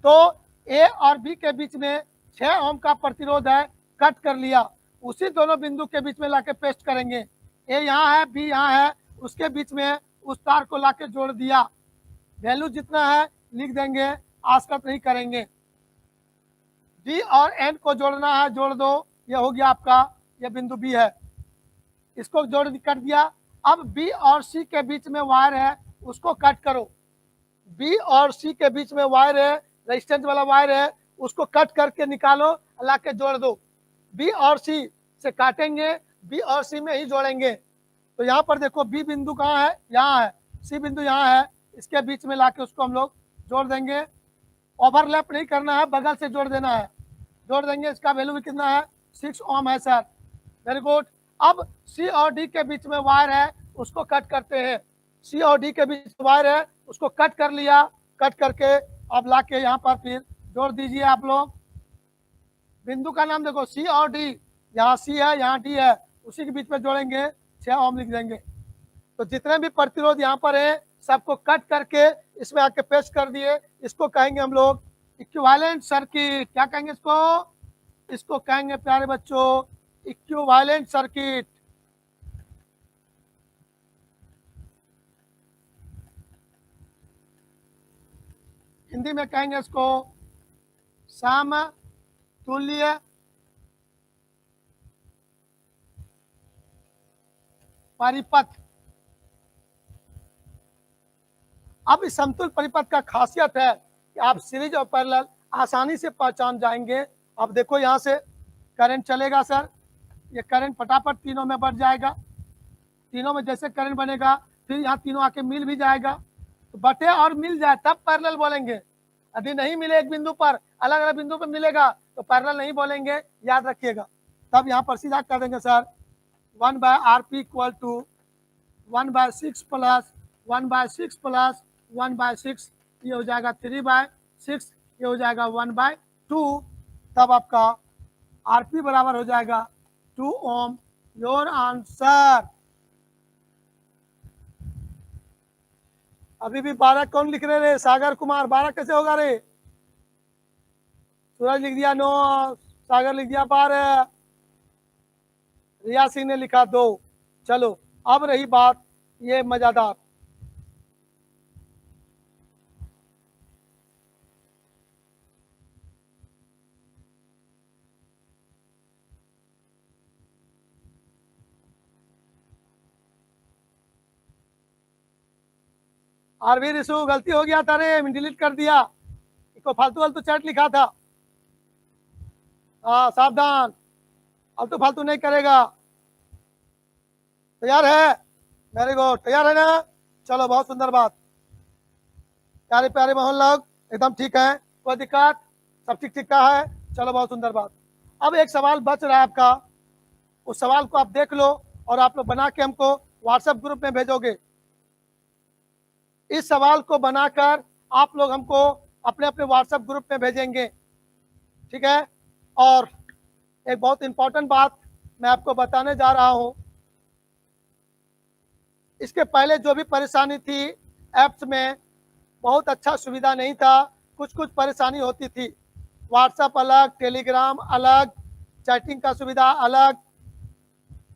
तो ए और बी के बीच में 6 ओम का प्रतिरोध है, कट कर लिया। उसी दोनों बिंदु के बीच में लाके पेस्ट करेंगे। ए यहाँ है, बी यहाँ है, उसके बीच में उस तार को लाके जोड़ दिया। वैल्यू जितना है लिख देंगे, आसकत नहीं करेंगे। डी और एन को जोड़ना है, जोड़ दो। ये हो गया आपका, ये बिंदु बी है, इसको जोड़ कर दिया। अब बी और सी के बीच में वायर है, उसको कट करो। बी और सी के बीच में वायर है, रेजिस्टेंस वाला वायर है, उसको कट करके निकालो, ला के जोड़ दो। बी और सी से काटेंगे, बी और सी में ही जोड़ेंगे। तो यहाँ पर देखो, बी बिंदु कहाँ है? यहाँ है। सी बिंदु यहाँ है, इसके बीच में लाके उसको हम लोग जोड़ देंगे। ओवरलैप नहीं करना है, बगल से जोड़ देना है। जोड़ देंगे। इसका वैल्यू भी कितना है? 6 ओम है सर। Very good. अब सी और डी के बीच में वायर है, उसको कट करते हैं। सी और डी के बीच वायर है, उसको कट कर लिया। कट करके अब लाके यहाँ पर फिर जोड़ दीजिए आप लोग। बिंदु का नाम देखो, सी और डी। यहाँ सी है, यहाँ डी है, उसी के बीच में जोड़ेंगे, 6 ओम लिख देंगे। तो जितने भी प्रतिरोध यहाँ पर है सबको कट करके इसमें आके पेस्ट कर दिए। इसको कहेंगे हम लोग इक्विवेलेंट सर्किट। क्या कहेंगे इसको? इसको कहेंगे प्यारे बच्चों इक्विवेलेंट सर्किट। हिंदी में कहेंगे इसको समतुल्य परिपथ। अब इस समतुल्य परिपथ का खासियत है कि आप सीरीज और पैरेलल आसानी से पहचान जाएंगे। अब देखो, यहाँ से करंट चलेगा सर, ये करंट फटाफट तीनों में बढ़ जाएगा। तीनों में जैसे करंट बनेगा, फिर यहाँ तीनों आके मिल भी जाएगा। तो बटे और मिल जाए तब पैरेलल बोलेंगे। यदि नहीं मिले एक बिंदु पर, अलग अलग बिंदु पर मिलेगा, तो पैरेलल नहीं बोलेंगे, याद रखिएगा। तब यहाँ पर सीधा कर देंगे sir 1/RP equal to 1/6 plus 1/6 plus 1/6, ये हो जाएगा 3/6, ये हो जाएगा 1/2। तब आपका RP बराबर हो जाएगा 2 ओम। Your answer. अभी भी 12 कौन लिख रहे रे? सागर कुमार। 12 कैसे होगा रे? सूरज लिख दिया 9, सागर लिख दिया 12, रिया सिंह ने लिखा 2। चलो अब रही बात ये मजादार। आरवी रिसु गलती हो गया था रे, डिलीट कर दिया, इसको फालतू फालतू चैट लिखा था। हाँ सावधान, फालतू फालतू नहीं करेगा। तैयार है? वेरी गुड, तैयार है ना? चलो बहुत सुंदर बात। प्यारे प्यारे मोहन लोग एकदम ठीक है, कोई दिक्कत? सब ठीक ठीक का है? चलो बहुत सुंदर बात। अब एक सवाल बच रहा है आपका, उस सवाल को आप देख लो और आप लोग बना के हमको व्हाट्सएप ग्रुप में भेजोगे। इस सवाल को बनाकर आप लोग हमको अपने अपने व्हाट्सएप ग्रुप में भेजेंगे, ठीक है? और एक बहुत इंपॉर्टेंट बात मैं आपको बताने जा रहा हूं। इसके पहले जो भी परेशानी थी ऐप्स में, बहुत अच्छा सुविधा नहीं था, कुछ कुछ परेशानी होती थी। व्हाट्सएप अलग, टेलीग्राम अलग, चैटिंग का सुविधा अलग।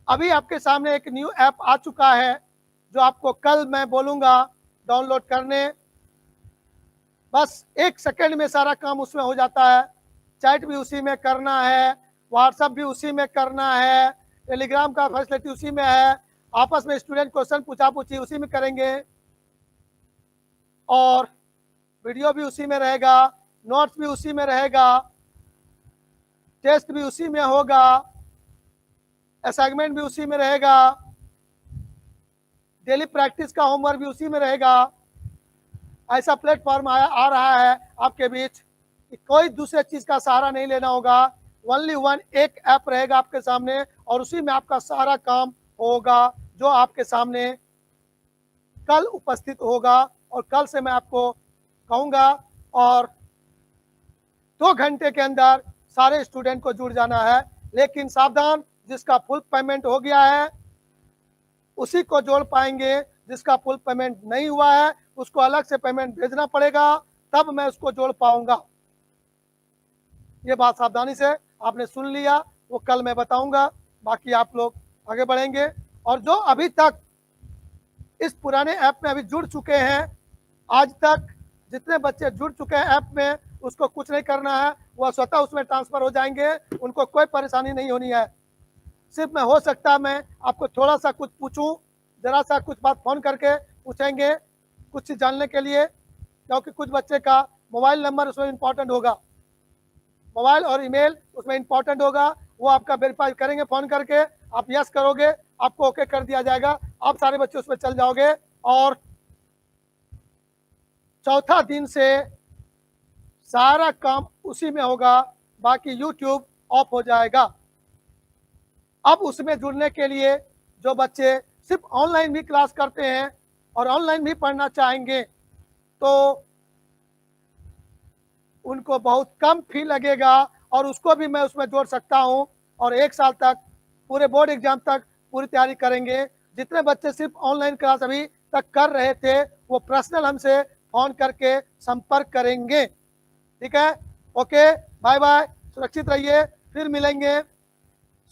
अभी आपके सामने एक न्यू ऐप आ चुका है जो आपको कल मैं बोलूँगा डाउनलोड करने। बस 1 सेकंड में सारा काम उसमें हो जाता है। चैट भी उसी में करना है, व्हाट्सएप भी उसी में करना है, टेलीग्राम का फैसिलिटी उसी में है, आपस में स्टूडेंट क्वेश्चन पूछा पूछी उसी में करेंगे, और वीडियो भी उसी में रहेगा, नोट्स भी उसी में रहेगा, टेस्ट भी उसी में होगा, असाइनमेंट भी उसी में रहेगा, डेली प्रैक्टिस का होमवर्क भी उसी में रहेगा। ऐसा प्लेटफॉर्म आ रहा है आपके बीच कि कोई दूसरे चीज का सहारा नहीं लेना होगा। ओनली वन एक ऐप रहेगा आपके सामने और उसी में आपका सारा काम होगा जो आपके सामने कल उपस्थित होगा। और कल से मैं आपको कहूँगा और 2 घंटे के अंदर सारे स्टूडेंट को जुड़ जाना है। लेकिन सावधान, जिसका फुल पेमेंट हो गया है उसी को जोड़ पाएंगे, जिसका फुल पेमेंट नहीं हुआ है उसको अलग से पेमेंट भेजना पड़ेगा, तब मैं उसको जोड़ पाऊंगा। ये बात सावधानी से आपने सुन लिया, वो कल मैं बताऊंगा। बाकी आप लोग आगे बढ़ेंगे। और जो अभी तक इस पुराने ऐप में अभी जुड़ चुके हैं, आज तक जितने बच्चे जुड़ चुके हैं ऐप में, उसको कुछ नहीं करना है, वह स्वतः उसमें ट्रांसफर हो जाएंगे, उनको कोई परेशानी नहीं होनी है। सिर्फ मैं हो सकता है मैं आपको थोड़ा सा कुछ पूछूं, जरा सा कुछ बात फ़ोन करके पूछेंगे कुछ चीज़ जानने के लिए, क्योंकि कुछ बच्चे का मोबाइल नंबर उसमें इम्पॉर्टेंट होगा, मोबाइल और ईमेल उसमें इम्पॉर्टेंट होगा, वो आपका वेरीफाई करेंगे फ़ोन करके, आप यस करोगे आपको ओके कर दिया जाएगा, आप सारे बच्चे उसमें चल जाओगे। और चौथा दिन से सारा काम उसी में होगा, बाकी यूट्यूब ऑफ हो जाएगा। अब उसमें जुड़ने के लिए जो बच्चे सिर्फ ऑनलाइन भी क्लास करते हैं और ऑनलाइन भी पढ़ना चाहेंगे तो उनको बहुत कम फी लगेगा और उसको भी मैं उसमें जोड़ सकता हूं। और 1 साल तक पूरे बोर्ड एग्जाम तक पूरी तैयारी करेंगे। जितने बच्चे सिर्फ ऑनलाइन क्लास अभी तक कर रहे थे वो पर्सनल हमसे फ़ोन करके संपर्क करेंगे, ठीक है? ओके, बाय बाय, सुरक्षित रहिए। फिर मिलेंगे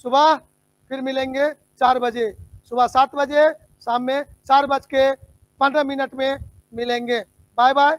सुबह, फिर मिलेंगे 4 बजे, सुबह 7 बजे, शाम में 4:15 में मिलेंगे। Bye bye.